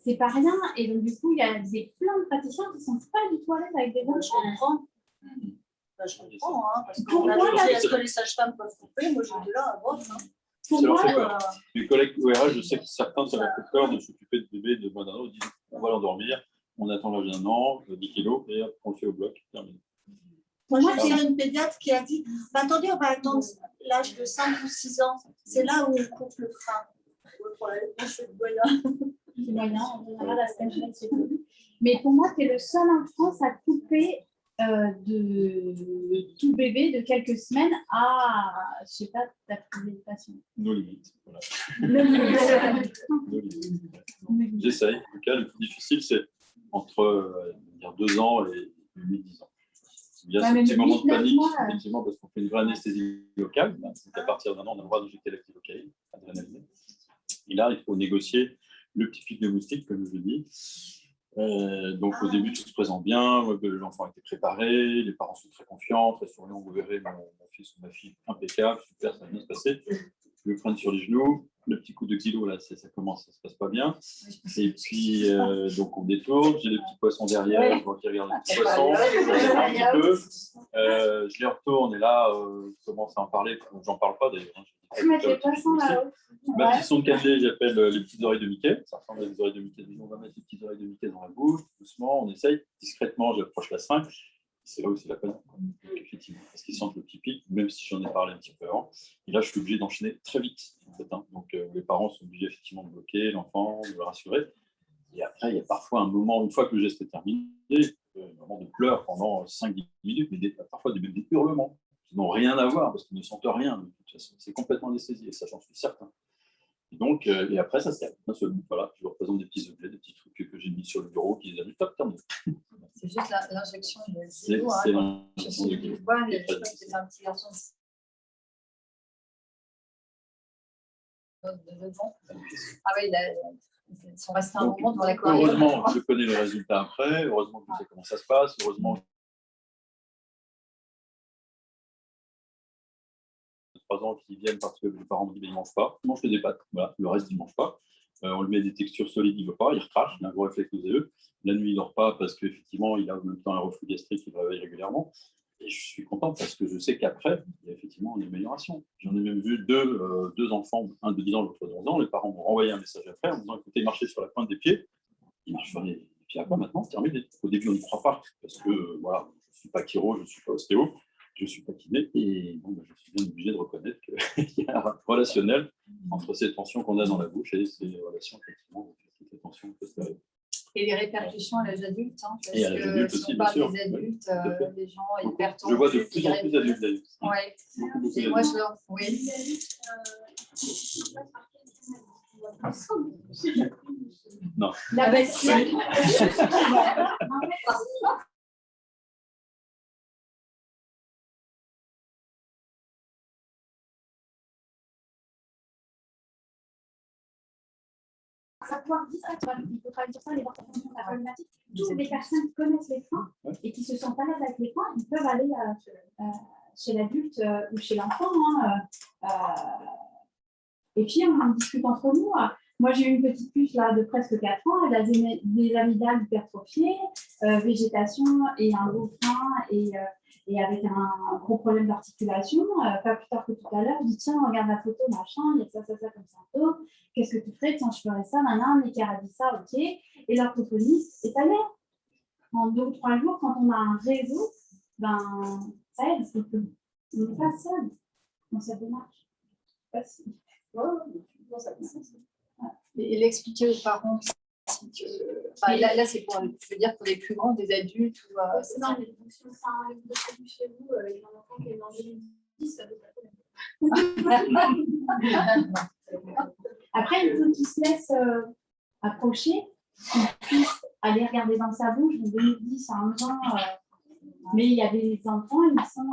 c'est pas rien, et donc du coup, il y a plein de praticiens qui sont pas du tout à l'aise avec des bonnes choses. Je comprends, parce qu'on a dit est-ce que les sages-femmes peuvent couper, moi je dis là, bof. Ça leur fait peur. Mes collègues ORL, je sais que certains, ça leur fait peur de s'occuper de bébés de moins d'un an. Ils disent on va l'endormir, on attend l'âge d'un an, 10 kilos, et on le fait au bloc, terminé. Moi, j'ai une pédiatre qui a dit attendez, on va attendre l'âge de 5 ou 6 ans, c'est là où on coupe le frein. Oui, problème. C'est moyen. C'est moyen, en général, la semaine, c'est tout. Mais pour moi, tu es le seul en France à couper de tout bébé de quelques semaines à, je sais pas, ta patient. Nos limites. Voilà. Le- Nos limites. J'essaye. En tout cas, le plus difficile, c'est entre 2 ans et 8-10 ans. Il y a ce petit moment de panique, effectivement, parce qu'on fait une vraie anesthésie locale. Donc, à partir d'un an, on a le droit d'injecter l'actilocaïne, adrénaline. Et là, il faut négocier le petit pic de moustique, comme je le dis. Donc, au début, tout se présente bien. L'enfant a été préparé, les parents sont très confiants, très souriants. Vous verrez mon fils ou ma fille impeccable, super, ça va bien se passer. Je le prenne sur les genoux. Le petit coup de xylo, là, ça commence, ça se passe pas bien. Et puis, donc, on détourne. J'ai les petits poissons derrière. Je vois qu'ils regardent les petits poissons. Un peu. Je les retourne et là, je commence à en parler. J'en parle pas d'ailleurs. Mettre les poissons là-haut. Ma petite sonde 4D, j'appelle les petites oreilles de Mickey. Ça ressemble à des oreilles de Mickey. On va mettre les petites oreilles de Mickey dans la bouche, doucement, on essaye. Discrètement, j'approche la seringue. C'est là où c'est la peine. Effectivement, parce qu'ils sentent le petit pic, même si j'en ai parlé un petit peu avant. Et là, je suis obligé d'enchaîner très vite. En fait, hein. Donc, les parents sont obligés effectivement de bloquer l'enfant, de le rassurer. Et après, il y a parfois un moment, une fois que le geste est terminé, un moment de pleurs pendant 5-10 minutes, mais parfois des hurlements qui n'ont rien à voir parce qu'ils ne sentent rien. De toute façon, c'est complètement anesthésié, ça j'en suis certain. Et donc, et après, ça se termine. Voilà, je vous représente des petits objets, des petits trucs que j'ai mis sur le bureau qui les a mis top terminé. C'est juste l'injection de C'est l'injection de je vois, mais je crois que c'est un petit garçon de 9 ans. Ah oui, ils sont restés un moment devant la Corée. Heureusement, je connais les résultats après. Heureusement que je sais comment ça se passe. Heureusement, 3 ans qui viennent parce que les parents me disent qu'ils ne mangent pas. Ils mangent que des pâtes. Voilà. Le reste, ils ne mangent pas. On lui met des textures solides, il ne veut pas. Il recrache. Il a un gros réflexe nauséeux. La nuit, il ne dort pas parce qu'effectivement, il a en même temps un reflux gastrique, il réveille régulièrement. Et je suis content parce que je sais qu'après, il y a effectivement une amélioration. J'en ai même vu deux enfants, un de 10 ans, l'autre de 11 ans. Les parents m'ont renvoyé un message après en disant écoutez, marchez sur la pointe des pieds. Ils marchent sur les pieds à pas maintenant, c'est terminé. Au début, on n'y croit pas parce que voilà, je ne suis pas chiro, je ne suis pas ostéo, je ne suis pas kiné. Et bon, je suis bien obligé de reconnaître qu'il y a un relationnel entre ces tensions qu'on a dans la bouche et ces relations, effectivement, ces tensions que ça. Et les répercussions à l'âge adulte, hein, parce et à l'âge adulte que aussi, si on parle bien sûr. des adultes, des gens Beaucoup. hyper tendus. Je vois de plus en plus d'adultes d'ailleurs. Oui, et moi je leur. Oui. Non. La bestiole. Ça va pouvoir dire, il faut travailler sur ça, les voir la problématique. Toutes les personnes qui connaissent les freins et qui se sentent à l'aise avec les freins, ils peuvent aller chez l'adulte ou chez l'enfant. Et puis, on en discute entre nous. Moi, j'ai eu une petite puce là, de presque 4 ans. Elle a des amygdales hypertrophiées, végétation et un gros frein et avec un gros problème d'articulation. Pas plus tard que tout à l'heure, je dis tiens, regarde la photo, machin, il y a ça comme symptôme. Qu'est-ce que tu ferais? Tiens, je ferais ça, maintenant, Nickel a dit ça, ok. Et l'orthophoniste, et ça y est. En 2 ou 3 jours, quand on a un réseau, ben, ça aide. On n'est pas seul dans cette démarche. Facile. Et l'expliquer aux parents. Enfin, là c'est pour, je veux dire, pour les plus grands, des adultes. Ou, non, mais donc, si on fait un livre de prévu chez vous avec un enfant qui est en 2010, ça ne veut pas. Après, il faut qu'il se laisse approcher, qu'il puisse aller regarder dans sa bouche. En 2010, à 11 ans, mais il y a des enfants, ils sont.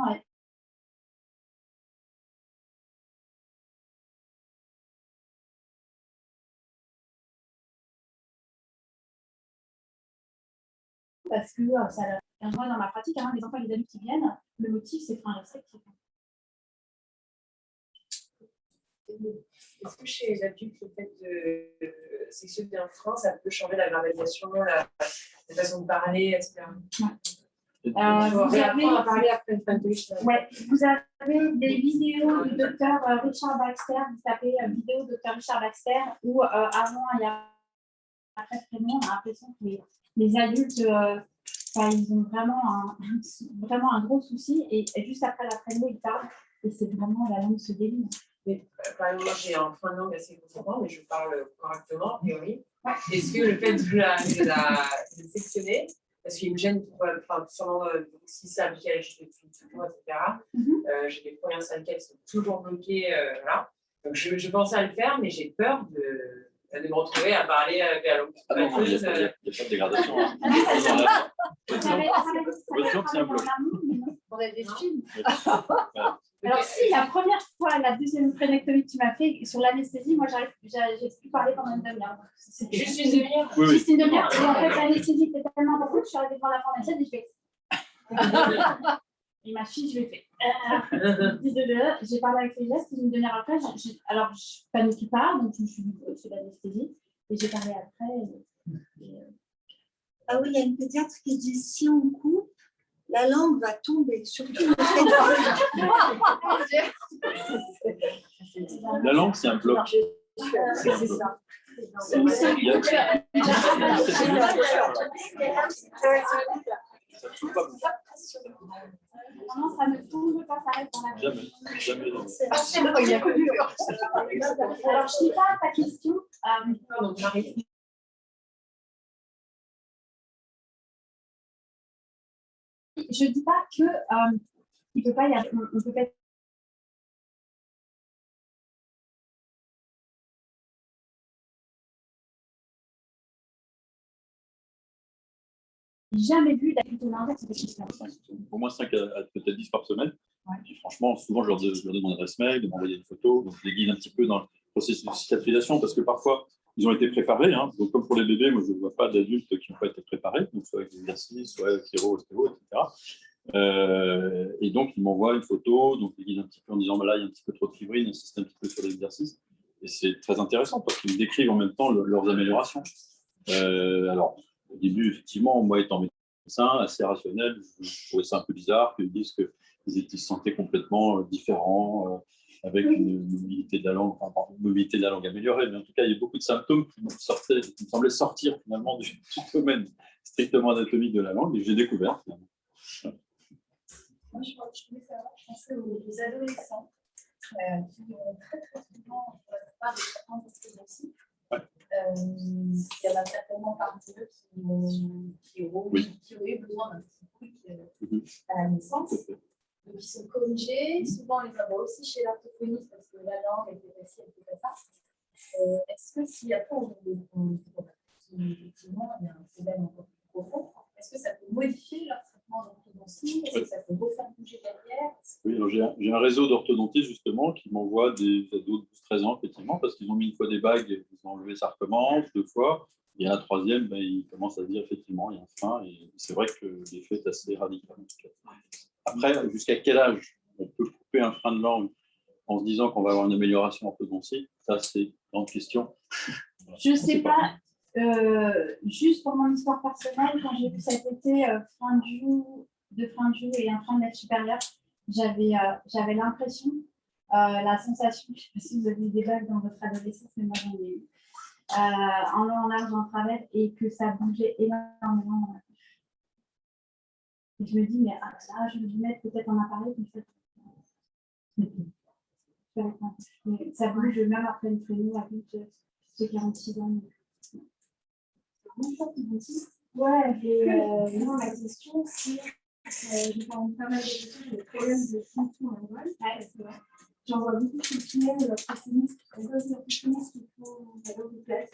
Parce que moi, dans ma pratique, hein, les enfants et les adultes qui viennent, le motif, c'est frein restrictif. Est-ce que chez les adultes, le fait de s'exciter un frein, ça peut changer la verbalisation, la façon de parler, etc. Vous avez des vidéos du docteur Richard Baxter, vous tapez vidéo docteur Richard Baxter, où avant et après prénom, on a l'impression que les adultes, ils ont vraiment un gros souci, et juste après la prénom, ils parlent, et c'est vraiment la langue se délie. Mais par exemple, moi j'ai un frein de langue assez conséquent, mais je parle correctement, a priori. Est-ce que le fait de sectionner, parce qu'il y a une gêne, enfin, sûrement si c'est appliqué à la chute de tout, etc. J'ai des premières syndicales qui sont toujours bloquées, voilà. Donc je pensais à le faire, mais j'ai peur de me retrouver à parler vers l'autre. Ah non, il n'y a pas de dégradation. Hein. Votre langue, c'est un bloc. On a des films. Alors si, la première fois, la deuxième phrénectomie que tu m'as fait sur l'anesthésie, moi j'ai pu parler pendant une demi-heure. Juste une demi-heure. Oui, oui. Juste une demi-heure. Et en fait, l'anesthésie était tellement importante que je suis arrivée devant la pharmacienne et je fais. Et ma fille, je lui ai fait. J'ai parlé avec les gestes, une demi-heure après, alors je paniquais pas, donc je me suis dit que c'est l'anesthésie. Et j'ai parlé après. Ah oui, il y a une pédiatre qui dit si on coupe, la langue va tomber, surtout le fait de... La langue, c'est un bloc. C'est ça. Non, ça ne tombe pas, ça reste dans la Jamais. Alors, je n'ai pas ta question. Je ne dis pas que il peut pas y avoir, on peut pas. Jamais vu d'acuité l'inverse de système. Au moins 5 à peut-être 10 par semaine. Ouais. Et franchement, souvent, je leur donne mon adresse mail, de m'envoyer une photo. Donc, je les guide un petit peu dans le processus de cicatrisation parce que parfois, ils ont été préparés. Hein. Donc, comme pour les bébés, moi, je ne vois pas d'adultes qui n'ont pas été préparés, donc soit avec des exercices, soit avec chiro, ostéo, etc. Et donc, ils m'envoient une photo, donc je les guide un petit peu en disant bah là, il y a un petit peu trop de fibrine, insiste un petit peu sur l'exercice. Et c'est très intéressant parce qu'ils me décrivent en même temps leurs améliorations. Alors, au début, effectivement, moi étant médecin, assez rationnel, je trouvais ça un peu bizarre qu'ils disent qu'ils se sentaient complètement différents, avec une mobilité de la langue, améliorée. Mais en tout cas, il y a beaucoup de symptômes qui me semblaient sortir finalement du domaine strictement anatomique de la langue, et j'ai découvert finalement. Moi, je voulais savoir, je pensais aux adolescents qui ont très souvent, pour la plupart des traitements d'orthodontie. Il y en a certainement parmi eux qui ont eu besoin d'un petit truc à la naissance. Donc, ils sont corrigés. Souvent, on les envoie aussi chez l'orthophoniste parce que la langue était facile, elle fait pas ça. Est-ce que si après, effectivement, il y a un problème encore plus profond, est-ce que ça peut modifier leur traitement d'orthodontie? Est-ce que ça peut refaire bouger derrière? Oui, j'ai un réseau d'orthodontistes justement qui m'envoie des ados de 12-13 ans, effectivement, parce qu'ils ont mis une fois des bagues, ils ont enlevé, ça recommence, 2 fois, et à la 3e, ils commencent à dire effectivement, il y a un frein, et c'est vrai que l'effet est assez radical. Après, jusqu'à quel âge on peut couper un frein de langue en se disant qu'on va avoir une amélioration orthodontique? Ça, c'est une grande question. Je ne sais pas. Juste pour mon histoire personnelle, quand j'ai vu cet été frein de joue et un frein de lèvre supérieure, j'avais l'impression, la sensation, je ne sais pas si vous avez eu des bagues dans votre adolescence, mais moi j'en ai eu, en long, en large, en travers, et que ça bougeait énormément. Et je me dis, mais là, je vais lui mettre peut-être un appareil, mais ça bouge même après une traînée adulte, j'ai 46 ans. Ouais, et non, la question, c'est j'ai quand même pas mal de problèmes de fonction normale. J'en vois beaucoup qui finissent de l'orthophonisme, qui font la langue de place,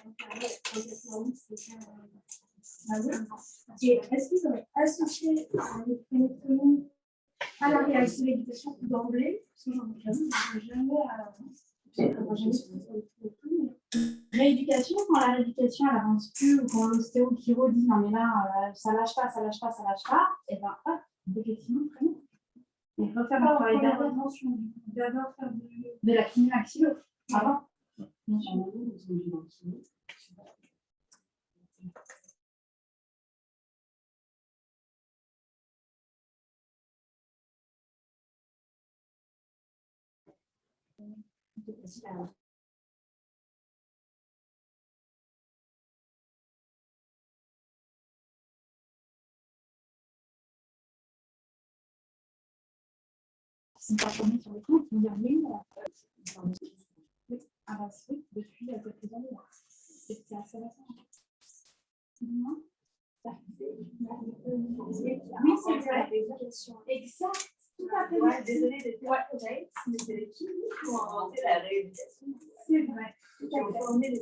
et est-ce qu'ils auraient associé les phrénectomies à la réhabilitation d'emblée? Parce que j'en ai jamais rééducation, quand la rééducation elle avance plus, ou quand l'ostéo chiro dit non mais là ça lâche pas, et ben hop, effectivement très bien. Et refaire un travail d'intervention, d'abord faire de la kiné maxillo avant. C'est pas tombé sur le coup, il y a Oui, ah bah, oui, depuis quelques années. C'est assez récent. Dis-moi. Oui, c'est vrai. Exact. Tout à fait. Ouais, désolée d'être correct, mais c'est les kiwis qui ont inventé la rééducation. C'est vrai. Qui ont formé les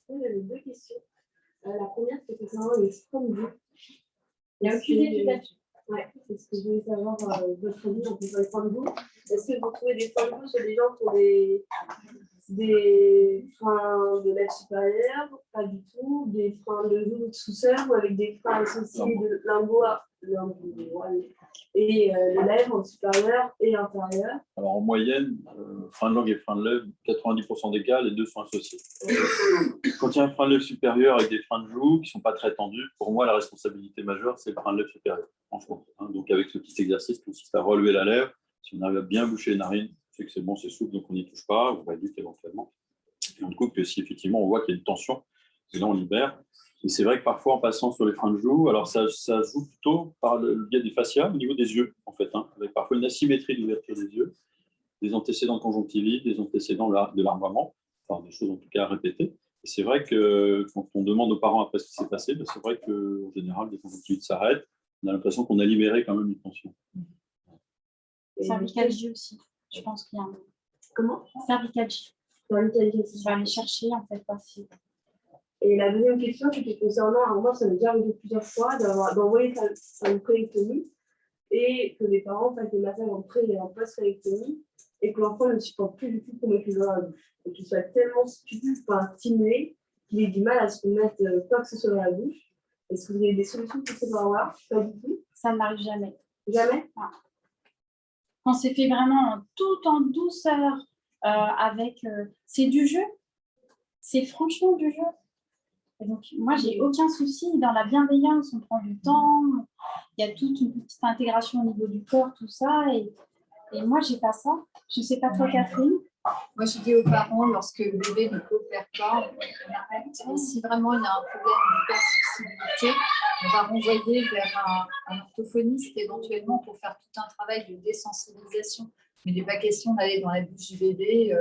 J'avais deux questions. La première, c'est concernant les scrum. Il n'y a aucune éducation. Ouais, c'est ce que je voulais savoir, votre avis en plus sur les points de vue. Est-ce que vous trouvez des points de vue sur des gens qui ont des freins de lèvres supérieures, pas du tout, des freins de joue de sous-sœur ou avec des freins associés de lingois et les lèvres supérieures et inférieures? Alors en moyenne, frein de langue et frein de lèvres, 90% des cas, les deux sont associés. Quand il y a un frein de lèvres supérieur avec des freins de joue qui ne sont pas très tendus, pour moi, la responsabilité majeure, c'est le frein de lèvres supérieur, franchement. Donc avec ce petit exercice qui consiste à relever la lèvre, si on arrive à bien boucher les narines, c'est que c'est bon, c'est souple, donc on n'y touche pas, on réduit éventuellement. Et on ne coupe que si effectivement on voit qu'il y a une tension, et là on libère. Et c'est vrai que parfois en passant sur les freins de joue, alors ça joue plutôt par le biais des fascias au niveau des yeux, en fait, avec parfois une asymétrie d'ouverture des yeux, des antécédents de conjonctivite, des antécédents de larmoiement, enfin des choses en tout cas à répéter. Et c'est vrai que quand on demande aux parents après ce qui s'est passé, ben c'est vrai qu'en général, des conjonctivites s'arrêtent, on a l'impression qu'on a libéré quand même une tension. Cervicalgie aussi. Je pense qu'il y a un. Comment? Cervicalgie. Cervicalgie. Je vais aller chercher en fait aussi. Et la deuxième question, c'était concernant, moi ça m'est déjà arrivé plusieurs fois d'envoyer une colectomie et que les parents fassent des messages en pré et en post-colectomie et que l'enfant ne supporte plus du tout qu'on mette les doigts dans la bouche. Et qu'il soit tellement stimulé qu'il ait du mal à se mettre quoi que ce soit dans la bouche. Est-ce que vous avez des solutions pour ces parents-là? Pas du tout. Ça ne m'arrive jamais. Jamais? Non. Quand c'est fait vraiment tout en douceur, avec. C'est du jeu. C'est franchement du jeu. Et donc, moi, j'ai aucun souci. Dans la bienveillance, on prend du temps. Il y a toute une petite intégration au niveau du corps, tout ça. Et moi, j'ai pas ça. Je ne sais pas toi, Catherine. Moi, je dis aux parents, lorsque le bébé ne coopère pas, on arrête. Et si vraiment il y a un problème d'hypersensibilité, on va renvoyer vers un orthophoniste éventuellement pour faire tout un travail de désensibilisation. Mais il n'est pas question d'aller dans la bouche du bébé,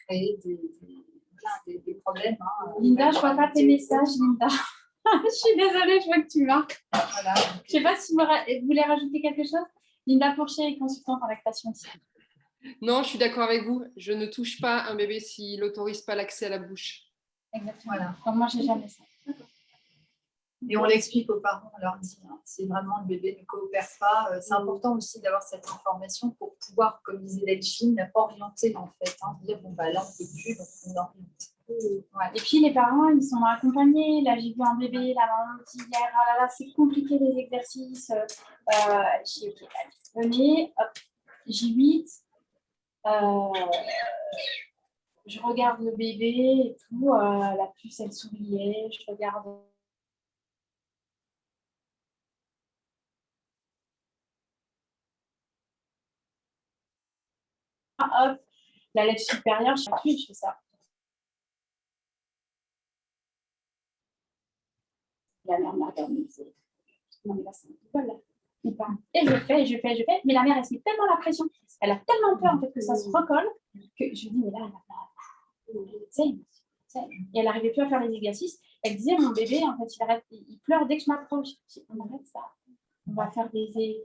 créer des problèmes. Linda, je ne vois pas tes messages, Linda. Je suis désolée, je vois que tu marques. Voilà. Je ne sais pas si vous voulez rajouter quelque chose. Linda Pourchet est consultante en lactation ici. Non, je suis d'accord avec vous. Je ne touche pas un bébé s'il n'autorise pas l'accès à la bouche. Exactement. Voilà. Donc, moi, je n'ai jamais ça. Et on l'explique aux parents, on leur dit, si vraiment le bébé ne coopère pas, c'est important aussi d'avoir cette information pour pouvoir, comme disait Delphine, orienter en fait, dire bon bah là on ne peut plus, donc on oriente. Ouais. Et puis les parents, ils sont accompagnés. Là, j'ai vu un bébé, la maman me dit hier, oh là là, c'est compliqué les exercices. J'ai dit, ok, allez, venez, hop, J8. Je regarde le bébé et tout. La puce, elle souriait. Je regarde. Hop, la lèvre supérieure, je fais ça. La mère m'a regardé. Non, mais là, c'est un peu là. Et je fais. Mais la mère, elle se met tellement la pression. Elle a tellement peur en fait, que ça se recolle que je lui dis, mais là, et elle n'arrivait plus à faire les exercices. Elle disait, mon bébé, en fait, il pleure dès que je m'approche. On arrête ça. On va faire des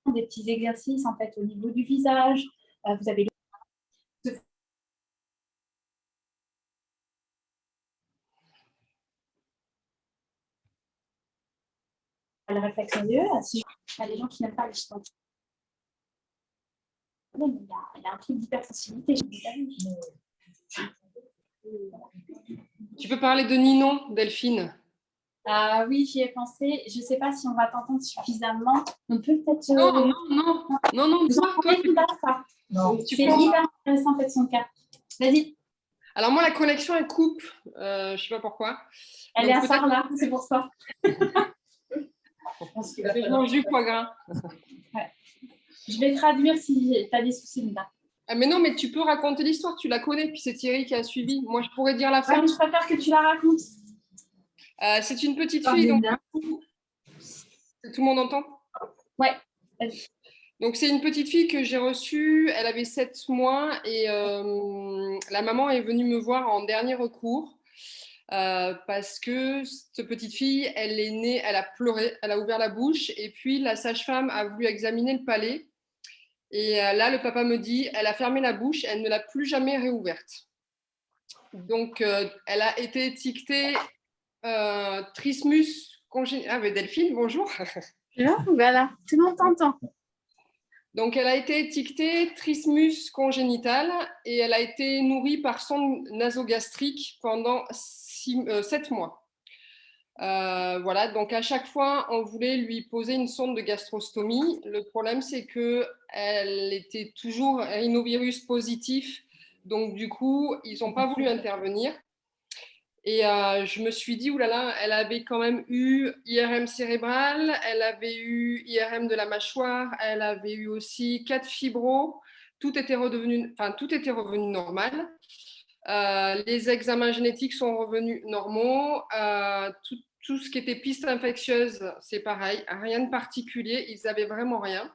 petits exercices en fait au niveau du visage. Vous avez le réflexe aux yeux. Il y a des gens qui n'aiment pas les cheveux. Il y a un truc d'hypersensibilité. Tu peux parler de Ninon, Delphine? Oui, j'y ai pensé. Je ne sais pas si on va t'entendre suffisamment. On peut peut-être. Non. C'est hyper intéressant en fait son cas. Vas-y. Alors moi, la connexion, elle coupe. Je ne sais pas pourquoi. Elle est à Sarlat, c'est pour ça. Je pense qu'il mange du foie gras. Ouais. Je vais traduire si tu as des soucis, Linda. Ah, mais non, mais tu peux raconter l'histoire, tu la connais, puis c'est Thierry qui a suivi. Moi, je pourrais dire la fin. Ouais, je préfère que tu la racontes. C'est une petite fille, donc tout le monde entend? Ouais. Donc, c'est une petite fille que j'ai reçue, elle avait 7 mois et la maman est venue me voir en dernier recours parce que cette petite fille, elle est née, elle a pleuré, elle a ouvert la bouche et puis la sage-femme a voulu examiner le palais et là, le papa me dit, elle a fermé la bouche, elle ne l'a plus jamais réouverte. Donc, elle a été étiquetée trismus congénital. Ah, mais Delphine, bonjour. Voilà, tout le monde t'entend. Donc, elle a été étiquetée trismus congénital et elle a été nourrie par sonde nasogastrique pendant 7 mois. Voilà, donc à chaque fois, on voulait lui poser une sonde de gastrostomie. Le problème, c'est qu'elle était toujours rhinovirus positif. Donc, du coup, ils n'ont pas voulu intervenir. Et je me suis dit, oulala, elle avait quand même eu IRM cérébral, elle avait eu IRM de la mâchoire, elle avait eu aussi 4 fibros, tout était revenu normal. Les examens génétiques sont revenus normaux. Tout ce qui était piste infectieuse, c'est pareil, rien de particulier, ils n'avaient vraiment rien.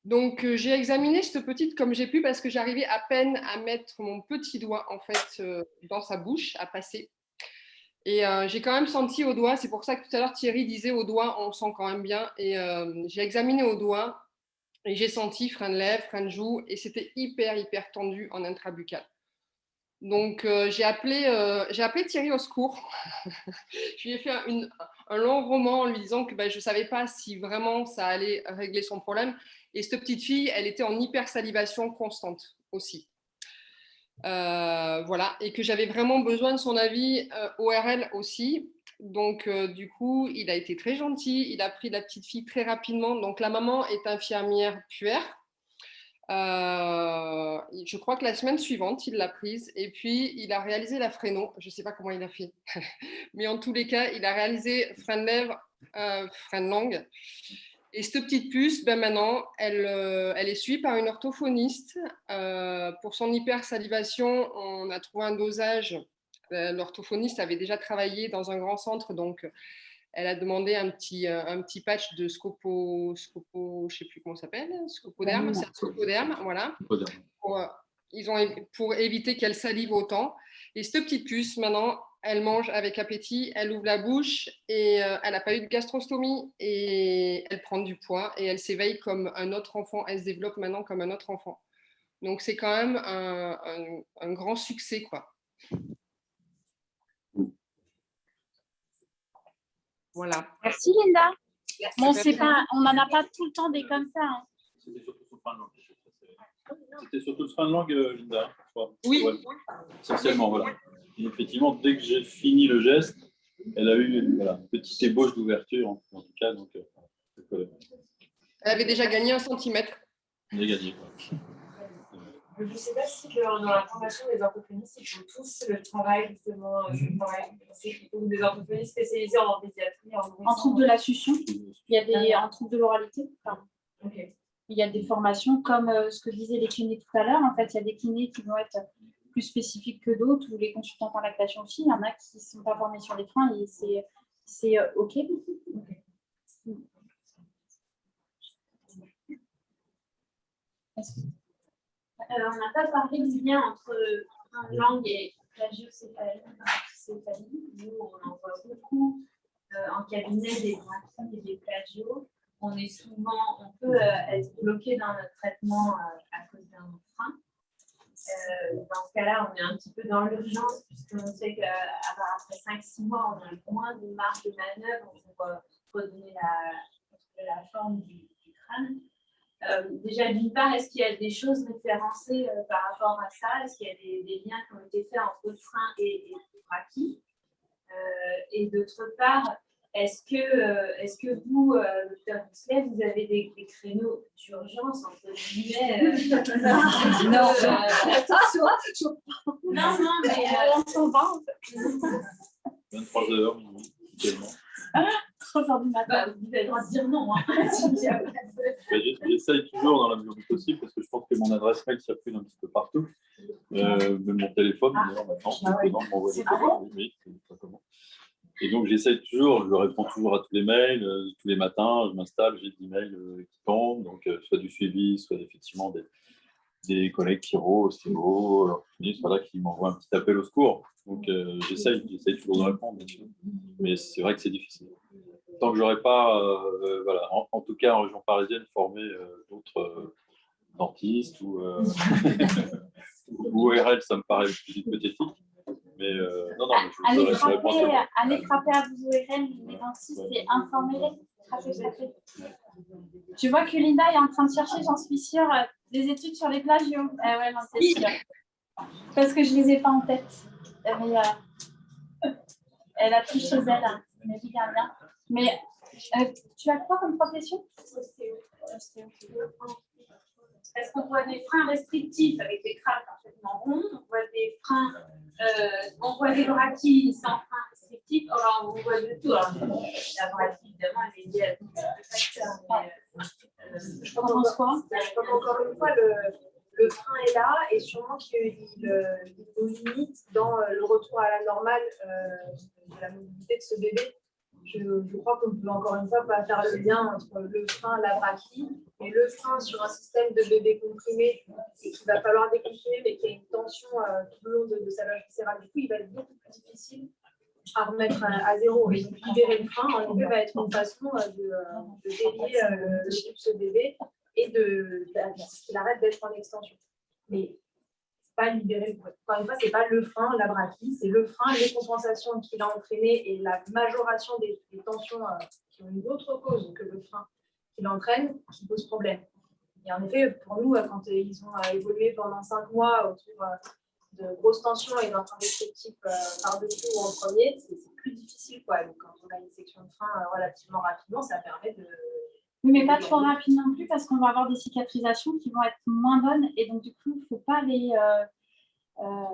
Donc, j'ai examiné cette petite comme j'ai pu parce que j'arrivais à peine à mettre mon petit doigt en fait dans sa bouche, à passer. Et j'ai quand même senti au doigt, c'est pour ça que tout à l'heure Thierry disait au doigt, on sent quand même bien. Et j'ai examiné au doigt et j'ai senti frein de lèvres, frein de joue et c'était hyper tendu en intrabuccal. Donc, j'ai appelé Thierry au secours. Je lui ai fait un long roman en lui disant que je ne savais pas si vraiment ça allait régler son problème. Et cette petite fille, elle était en hypersalivation constante aussi. Voilà, et que j'avais vraiment besoin de son avis ORL aussi. Donc, du coup, il a été très gentil. Il a pris la petite fille très rapidement. Donc, la maman est infirmière puère. Je crois que la semaine suivante, il l'a prise et puis il a réalisé la fréno. Je ne sais pas comment il a fait, mais en tous les cas, il a réalisé frein de lèvres, frein de langue. Et cette petite puce, maintenant, elle est suivie par une orthophoniste. Pour son hypersalivation, on a trouvé un dosage. L'orthophoniste avait déjà travaillé dans un grand centre, donc elle a demandé un petit patch de scopo, je ne sais plus comment ça s'appelle, scopoderme, c'est un scopoderme, voilà, pour éviter qu'elle salive autant. Et cette petite puce, maintenant, elle mange avec appétit, elle ouvre la bouche et elle n'a pas eu de gastrostomie et elle prend du poids et elle s'éveille comme un autre enfant, elle se développe maintenant comme un autre enfant. Donc c'est quand même un grand succès, quoi. Voilà. Merci Linda. Bon, on n'en a pas tout le temps des comme ça. Hein. C'était surtout le frein de langue, Linda, je crois. Oui. Ouais. Essentiellement, voilà. Et effectivement, dès que j'ai fini le geste, elle a eu une petite ébauche d'ouverture, en tout cas. Donc, elle avait déjà gagné 1 centimètre. On a gagné, quoi. Je ne sais pas si dans la formation des orthophonistes, ils font tous le travail, justement, ou des orthophonistes spécialisés en pédiatrie. En trouble de la succion, il y a en trouble de l'oralité. Okay. Il y a des formations comme ce que disaient les kinés tout à l'heure. En fait, il y a des kinés qui vont être plus spécifiques que d'autres, ou les consultants en lactation aussi. Il y en a qui ne sont pas formés sur les freins et c'est OK. On n'a pas parlé du lien entre langue et plagiocéphalie. Nous, on en voit beaucoup en cabinet des brachyes et des plagios. On peut être bloqué dans notre traitement à cause d'un frein. Dans ce cas-là, on est un petit peu dans l'urgence, puisqu'on sait qu'après 5-6 mois, on a moins de marge de manœuvre pour redonner la forme du crâne. Déjà, d'une part, est-ce qu'il y a des choses référencées par rapport à ça? Est-ce qu'il y a des liens qui ont été faits entre le frein et le brachie? Et d'autre part, est-ce que vous, Dr. Bousselet, vous avez des créneaux d'urgence entre guillemets Non, attention. Non, mais on s'en va en fait. 23h, également. 3 h du matin. Vous avez le droit de dire non. Hein. J'essaye toujours dans la mesure du possible parce que je pense que mon adresse mail circule un petit peu partout. Même mon téléphone, d'ailleurs, maintenant, les gens m'envoient des photos. Oui, c'est pas comment. Et donc, j'essaye toujours, je réponds toujours à tous les mails. Tous les matins, je m'installe, j'ai 10 mails qui tombent. Donc, soit du suivi, soit effectivement des collègues chiro, ostéo, orthophonistes, voilà, qui m'envoient un petit appel au secours. Donc, j'essaye toujours de répondre, bien sûr. Mais c'est vrai que c'est difficile. Tant que je n'aurai pas, voilà, en tout cas en région parisienne, formé d'autres dentistes ou ORL, ça me paraît plus hypothétique. Mais non, mais allez frapper à vos ORL, les dentistes, et informez-les. Tu vois que Linda est en train de chercher, j'en suis sûre, des études sur les plagios. Ouais, non, c'est sûr. Parce que je ne les ai pas en tête. Mais, elle a tout chez elle, hein. Mais bien. Mais tu as quoi comme profession? Parce qu'on voit des freins restrictifs avec des crânes parfaitement ronds, on voit des freins, on voit des braquilles sans frein restrictif, alors on voit de tout. Alors, la brachie, évidemment, elle est liée à beaucoup de facteurs. Je pense encore une fois, le frein est là et sûrement qu'il nous limite dans le retour à la normale de la mobilité de ce bébé. Je crois qu'on ne peut encore une fois pas faire le lien entre le frein, la brachie, et le frein sur un système de bébé comprimé et qu'il va falloir décomprimer, mais qui a une tension tout le long de sa loge viscérale. Du coup, il va être beaucoup plus difficile à remettre à zéro. Et donc, libérer le frein, en effet, va être une façon de délier le ce bébé et qu'il arrête d'être en extension. Mais pas libérer. Encore une fois, ce n'est pas le frein, la brachie, c'est le frein, les compensations qu'il a entraînées et la majoration des tensions qui ont une autre cause que le frein qu'il entraîne qui pose problème. Et en effet, pour nous, quand ils ont évolué pendant 5 mois autour de grosses tensions et d'un frein restrictif par-dessus ou en premier, c'est plus difficile, quoi. Donc, quand on a une section de frein relativement rapidement, ça permet de. Oui, mais pas trop rapide non plus parce qu'on va avoir des cicatrisations qui vont être moins bonnes et donc du coup, il ne faut pas les.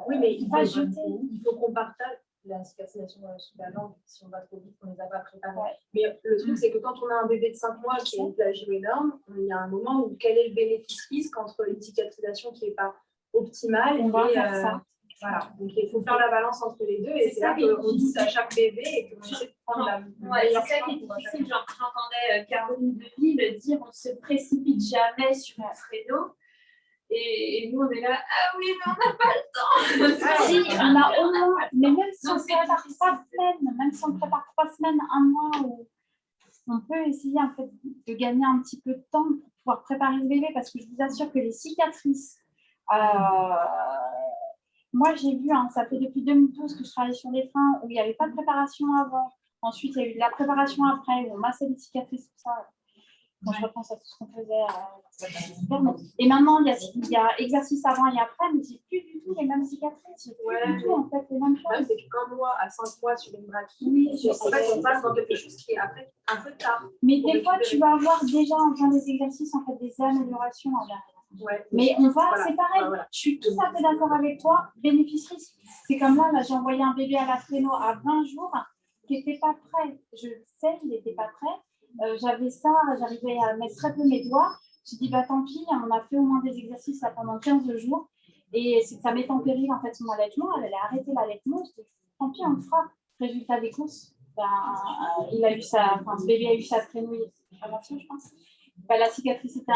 Oui, mais il faut qu'on partage la cicatrisation sous la langue si on va trop vite, on ne les a pas préparés. Ouais. Mais le truc, c'est que quand on a un bébé de 5 mois qui a une plagio énorme, il y a un moment où quel est le bénéfice-risque entre une cicatrisation qui n'est pas optimale et ça. Voilà, donc il faut faire la balance entre les deux et c'est là qu'on dit à chaque bébé et qu'on essaie de prendre la meilleure c'est ça qui est difficile. J'entendais Caroline Deville dire on ne se précipite jamais sur un fréno. Et nous, on est là, ah oui, mais on n'a pas le temps. Si, on a au moins, mais même si on prépare 3 semaines, même si on prépare 3 semaines, 1 mois, on peut essayer en fait de gagner un petit peu de temps pour pouvoir préparer le bébé parce que je vous assure que les cicatrices, moi j'ai vu, hein, ça fait depuis 2012 que je travaille sur les freins où il n'y avait pas de préparation avant. Ensuite, il y a eu de la préparation après où on massait les cicatrices, tout ça. Quand je repense à tout ce qu'on faisait. Et maintenant, il y a exercice avant et après, mais c'est plus du tout les mêmes cicatrices. C'est du tout, en fait, les mêmes choses. C'est qu'un mois à 5 mois sur une brachie, oui, en fait, on passe dans quelque chose qui est après un peu tard. Mais des fois, tu vas avoir déjà en faisant des exercices, en fait, des améliorations. Ouais, mais on va, c'est pareil. Voilà. Je suis tout à fait d'accord avec toi. Bénéfice-risque. C'est comme là, j'ai envoyé un bébé à la fréno à 20 jours qui n'était pas prêt. Je sais, il n'était pas prêt. J'avais ça, j'arrivais à mettre très peu mes doigts. J'ai dit, bah tant pis, on a fait au moins des exercices là, pendant 15 jours. Et ça met en péril en fait son allaitement. Elle allait arrêter l'allaitement. Je dis, tant pis, on le fera. Résultat des courses, ce bébé a eu sa prénouille avant-hier, je pense. La cicatrice était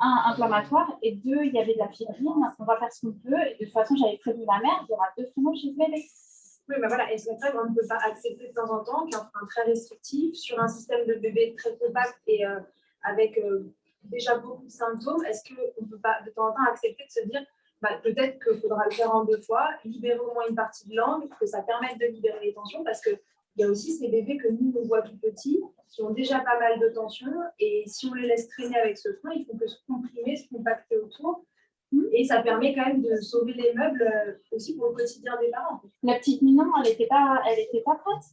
inflammatoire et 2, il y avait de la fibrine. On va faire ce qu'on peut. Et de toute façon, j'avais prévu la mère, il y aura 2 frénots chez le bébé. Oui, mais voilà, et c'est vrai qu'on ne peut pas accepter de temps en temps qu'un frein très restrictif sur un système de bébé très compact et avec déjà beaucoup de symptômes, est-ce qu'on ne peut pas de temps en temps accepter de se dire peut-être qu'il faudra le faire en 2 fois, libérer au moins une partie de langue, que ça permette de libérer les tensions, parce qu'il y a aussi ces bébés que nous, on voit tout petits, qui ont déjà pas mal de tensions, et si on les laisse traîner avec ce frein, ils font que se comprimer, se compacter autour. Et ça permet quand même de sauver les meubles aussi pour le quotidien des parents. La petite Minon, elle n'était pas prête.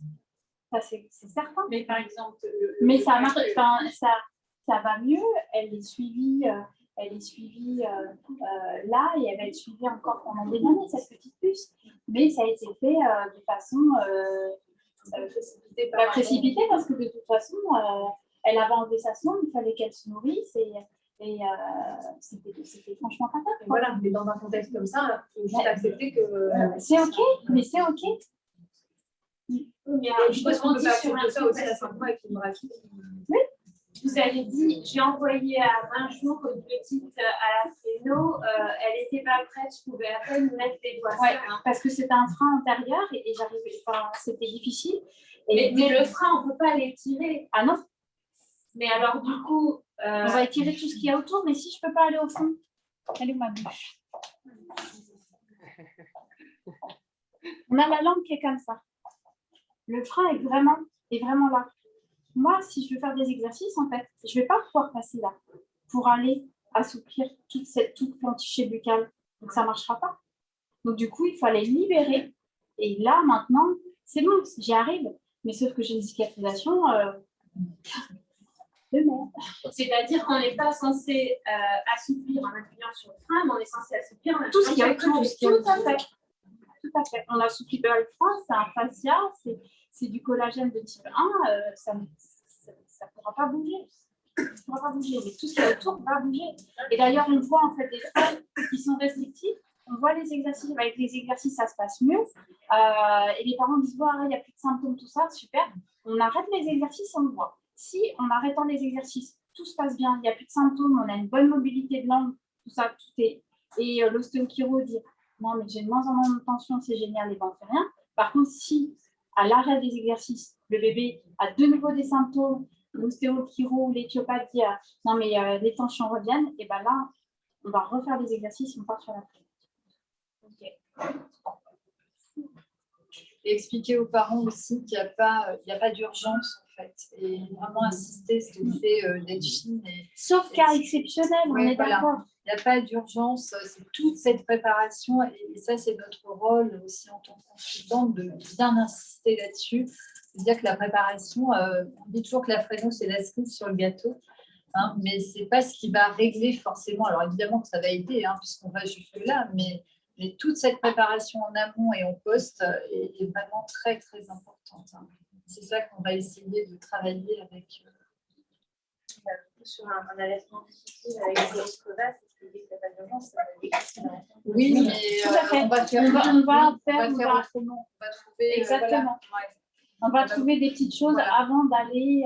Ça, c'est certain. Mais par exemple, mais ça marche, ça va mieux. Elle est suivie là et elle va être suivie encore pendant des années, cette petite puce. Mais ça a été fait de façon Pas précipité parce que de toute façon, elle avait enlevé sa sonde, il fallait qu'elle se nourrisse et c'était franchement fatal. Voilà, mais dans un contexte comme ça, il faut juste accepter que. C'est OK, mais c'est OK. Mais je pense qu'on peut pas accepter ça aussi à 5 mois avec une braquette. Oui. Vous avez dit, j'ai envoyé à 20 jours une petite à la fréno, elle n'était pas prête, je pouvais à peine mettre les doigts. Ouais, parce que c'était un frein antérieur et j'arrivais, enfin, c'était difficile. Mais le frein, on ne peut pas l'étirer. Ah non. Mais alors, du coup. On va étirer tout ce qu'il y a autour, mais si je ne peux pas aller au fond, elle est où ma bouche? On a la langue qui est comme ça. Le frein est vraiment là. Moi, si je veux faire des exercices, en fait, je ne vais pas pouvoir passer là pour aller assouplir toute cette plantichée buccale. Donc, ça ne marchera pas. Donc, du coup, il faut aller libérer. Et là, maintenant, c'est bon, j'y arrive. Mais sauf que j'ai une cicatrisation de merde. C'est-à-dire qu'on n'est pas censé assouplir en appuyant sur le frein, mais on est censé assouplir en tout ce qu'il y a autour. Tout à fait. Tout à fait. On assouplit pas le frein, c'est un fascia, c'est du collagène de type 1, ça ne pourra pas bouger. Ça ne pourra pas bouger, mais tout ce qui est autour va bouger. Et d'ailleurs, on voit en fait des freins qui sont restrictifs. On voit les exercices, avec les exercices, ça se passe mieux. Et les parents disent, bon, il n'y a plus de symptômes, tout ça, super. On arrête les exercices, on le voit. Si en arrêtant les exercices, tout se passe bien, il n'y a plus de symptômes, on a une bonne mobilité de langue, tout ça, tout est. Et l'ostéochiro dit, non, mais j'ai de moins en moins de tension, c'est génial, et ben on fait rien. Par contre, si à l'arrêt des exercices, le bébé a de nouveau des symptômes, l'ostéochiro ou l'éthiopathe dit, non, mais les tensions reviennent, et ben là, on va refaire des exercices, on part sur la prise. Okay. Et expliquer aux parents aussi qu'il n'y a pas d'urgence en fait, et vraiment insister sur le fait d'être fine. Sauf cas exceptionnel, on est d'accord. Il n'y a pas d'urgence, c'est toute cette préparation et ça c'est notre rôle aussi en tant que consultante de bien insister là-dessus, de dire que la préparation, on dit toujours que la fréno c'est la cerise sur le gâteau. Hein, mais ce n'est pas ce qui va régler forcément. Alors évidemment que ça va aider, hein, puisqu'on va jusque-là, mais toute cette préparation en amont et en post est vraiment très, très importante. Hein. C'est ça qu'on va essayer de travailler avec. Sur un allaitement difficile avec des crevasses, est-ce que dès qu'il n'y a pas d'urgence, ça va être difficile? Oui, mais tout à fait. On va faire autrement. On va trouver, exactement. On va trouver des petites choses avant d'aller.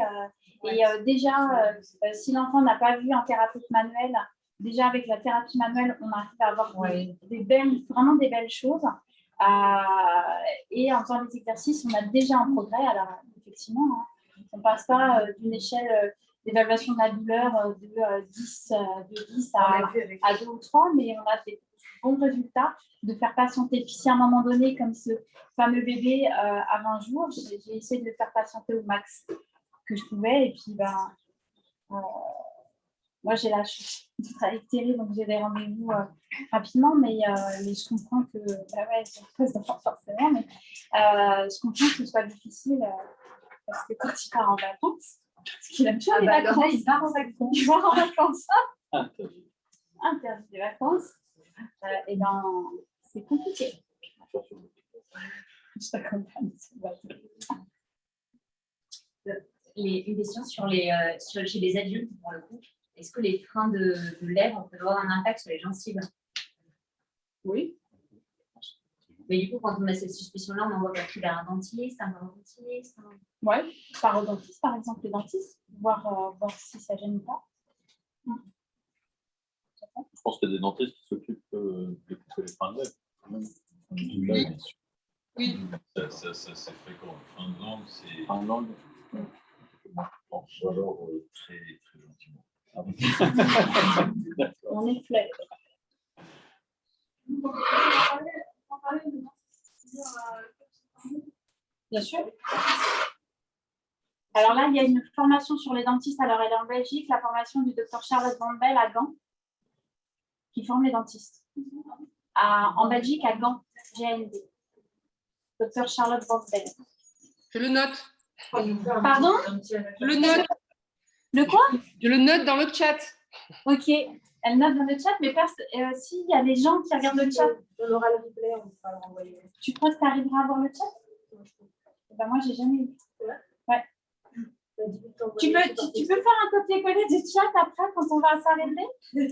Déjà, si l'enfant n'a pas vu en thérapie manuelle, déjà avec la thérapie manuelle, on arrive à avoir vraiment des belles choses. Et en faisant les exercices, on a déjà un progrès. Alors, effectivement, hein, on ne passe pas d'une échelle d'évaluation de la douleur de 10 à 2 ou 3, mais on a des bons résultats de faire patienter. Puis si à un moment donné, comme ce fameux bébé à 20 jours, j'ai essayé de le faire patienter au max que je pouvais. Et puis, moi, j'ai la chance de travailler avec Thierry, donc j'ai des rendez-vous rapidement, mais je comprends que, c'est pas forcément, mais je comprends que ce soit difficile parce que quand il part en vacances, parce qu'il aime bien les vacances. Il part en vacances. Il part en vacances. Interdit des vacances. Et ben, c'est compliqué. Je t'accompagne. Une question chez les adultes, pour le coup. Est-ce que les freins de lèvres peuvent avoir un impact sur les gencives? Oui. Mais du coup, quand on a cette suspicion-là, on envoie vers un dentiste, un parodontiste. Oui, parodontiste, par exemple, les dentistes, voir si ça gêne ou pas. Je pense qu'il y a des dentistes qui s'occupent de couper les freins de lèvres. Oui. Ça c'est fréquent. Fin de langue, c'est. Fin de langue. Ou alors très, très gentiment. On est fleur. Bien sûr. Alors là, il y a une formation sur les dentistes. Alors, elle est en Belgique, la formation du docteur Charlotte Van Bell à Gand, qui forme les dentistes. En Belgique, à Gand, GND. Docteur Charlotte Van Bell. Je le note. Pardon? Je le note. Le quoi? Je le note dans le chat. Ok. Elle note dans le chat, mais s'il y a des gens qui regardent le chat, on aura le replay, on pourra le renvoyer. Tu crois que tu arriveras à voir le chat? Bah, moi, j'ai jamais eu. Ouais. Tu peux faire un copier-coller du chat après quand on va s'arrêter?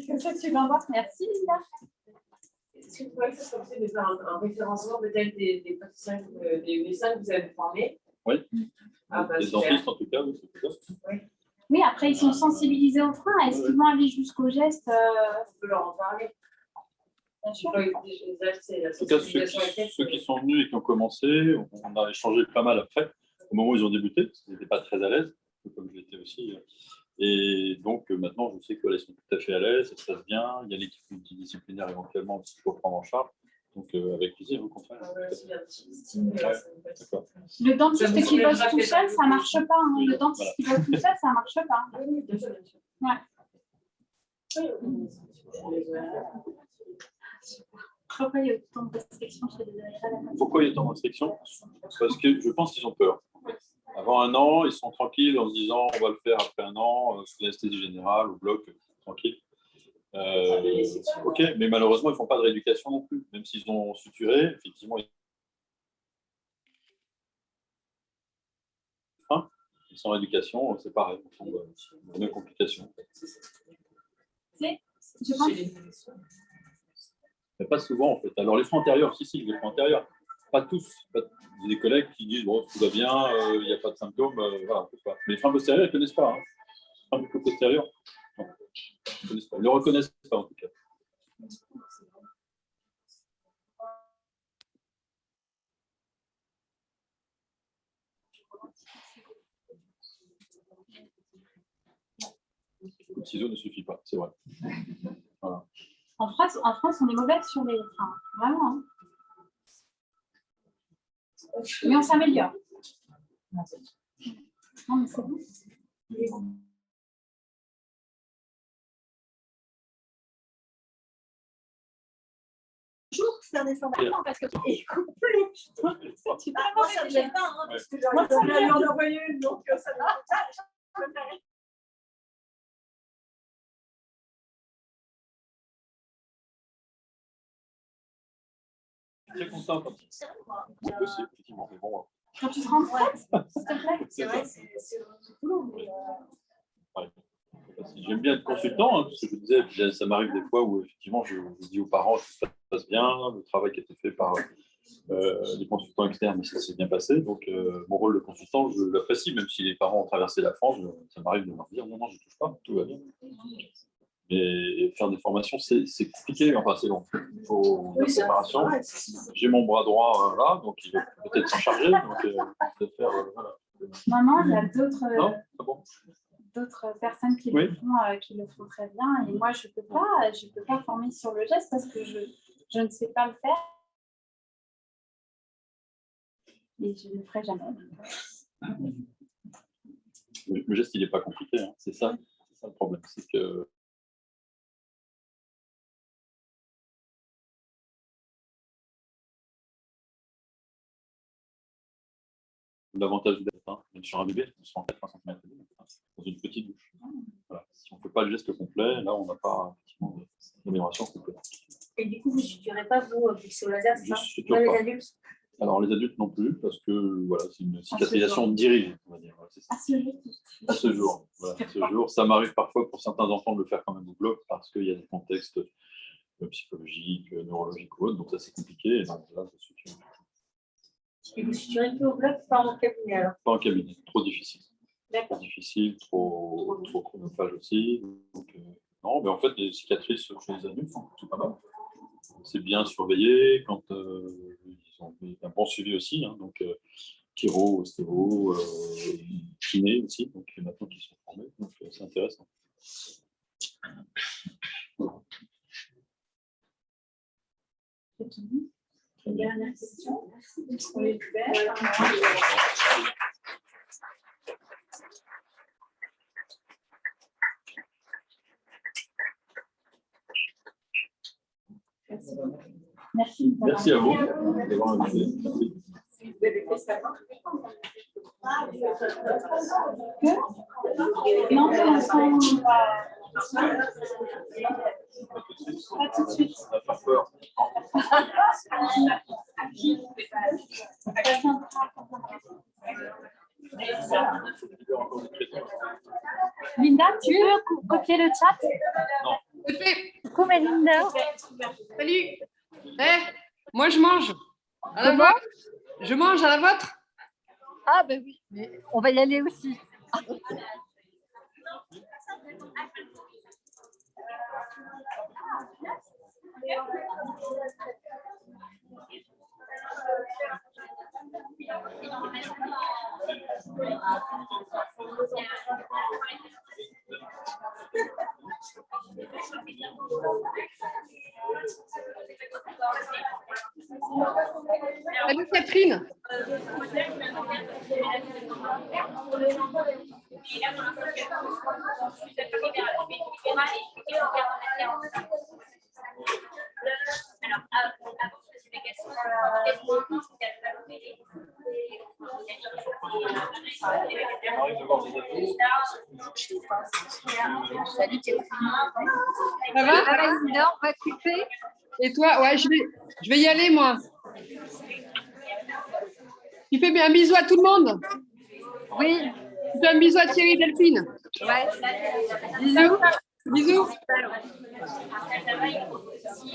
Comme ça, tu l'envoies. Merci, Linda. Est-ce que vous pourriez faire possible de faire un référencement peut-être des praticiens, des médecins que vous avez formés? Oui. Ah, bah, les super. dentistes, en tout cas, oui, c'est plutôt. Oui, après, ils sont sensibilisés au frein. Est-ce qu'ils vont aller jusqu'au geste On peut leur en parler. Bien sûr. En tout cas, ceux qui sont venus et qui ont commencé, on a échangé pas mal après, au moment où ils ont débuté, parce qu'ils n'étaient pas très à l'aise, comme je l'étais aussi. Et donc maintenant, je sais qu'ils sont tout à fait à l'aise, ça se passe bien. Il y a l'équipe multidisciplinaire éventuellement qu'il faut prendre en charge. Donc avec plaisir, au contraire. Le dentiste qui bosse tout seul, ça ne marche pas. Hein. Oui, le dentiste qui bosse tout seul, ça ne marche pas. Pourquoi il y a autant de restrictions chez les ARL? Pourquoi il y a autant de restrictions? Parce que je pense qu'ils ont peur. Avant un an, ils sont tranquilles en se disant on va le faire après un an, sous l'anesthésie générale, au bloc, tranquille. Ok, mais malheureusement, ils ne font pas de rééducation non plus, même s'ils ont suturé, effectivement, sans rééducation, c'est pareil, on tombe dans une complication. Je pense. Mais pas souvent, en fait. Alors, les freins antérieurs, si, les freins antérieurs, pas tous. Il y a des collègues qui disent bon, tout va bien, il n'y a pas de symptômes, voilà, pas. Mais les freins postérieurs, ils ne connaissent pas. Hein. Les freins postérieurs, non, ils ne connaissent pas. Ils ne le reconnaissent pas, en tout cas. Le ciseau ne suffit pas, c'est vrai. Voilà. En France, on est mauvais sur les freins. Vraiment. Hein. Mais on s'améliore. Non, mais c'est bon. Toujours faire des formations parce que c'est complet. Moi, ça ne me gêne pas, hein, parce que Moi, ça j'aurais lui en envoyer une, donc ça va. Très content quand c'est possible, effectivement. Mais bon, Quand tu te rends compte, s'il te plaît. C'est vrai, c'est vraiment du boulot. Mais ouais. J'aime bien être consultant, hein, parce que je disais, ça m'arrive des fois où effectivement je dis aux parents que ça se passe bien, le travail qui a été fait par les consultants externes, ça s'est bien passé. Donc mon rôle de consultant, je l'apprécie, même si les parents ont traversé la France, ça m'arrive de leur dire non, je ne touche pas, tout va bien. Mais faire des formations, c'est compliqué, enfin c'est long. Il faut une préparation. J'ai mon bras droit là, donc il va peut-être s'en charger. Donc, de faire, voilà. Non, il y a d'autres. Non, c'est bon. D'autres personnes qui le font très bien. Et moi, je peux pas former sur le geste parce que je ne sais pas le faire. Et je ne le ferai jamais. Le geste, il n'est pas compliqué. Hein. C'est ça le problème. C'est que l'avantage d'être sur un bébé, on se rend 80 cm dans une petite bouche. Voilà. Si on ne fait pas le geste complet, là, on n'a pas d'amélioration complète. Et du coup, vous ne suturez pas, vous, fixer au laser, c'est ça? Pas les adultes? Alors, les adultes non plus, parce que voilà, c'est une cicatrisation dirigée, on va dire. Voilà, c'est ça. À ce jour. Voilà, à ce jour. Ça m'arrive parfois pour certains enfants de le faire quand même au bloc, parce qu'il y a des contextes psychologiques, neurologiques ou autres, donc ça c'est compliqué. Et donc là, je suture. Et vous suturez que au bloc, pas en cabinet alors? Pas en cabinet, trop difficile. Trop difficile, trop chronophage aussi. Donc, non, mais en fait, les cicatrices chez les adultes sont tout pas mal. C'est bien surveillé quand ils ont un bon suivi aussi, hein, donc chiro, ostéo, kiné aussi, donc maintenant qu'ils sont formés, donc c'est intéressant. Voilà. Une dernière question. On est ouvert. Merci. Merci à vous d'avoir invité. Vous avez fait ça quand? Non, pour l'instant, pas tout de suite. On n'a pas peur. le chat? C'est fait. Coucou Mélinda. Salut. Moi, je mange. À la Comment? vôtre. Je mange à la vôtre. Ah ben oui, mais on va y aller aussi. Salut Catherine. Salut Catherine. Ça va? Ça va Linda, on va couper. Et toi? Ouais, je vais y aller, moi. Tu fais un bisou à tout le monde? Oui. Tu fais un bisou à Thierry et Delphine? Ouais. Bisous. Bisous.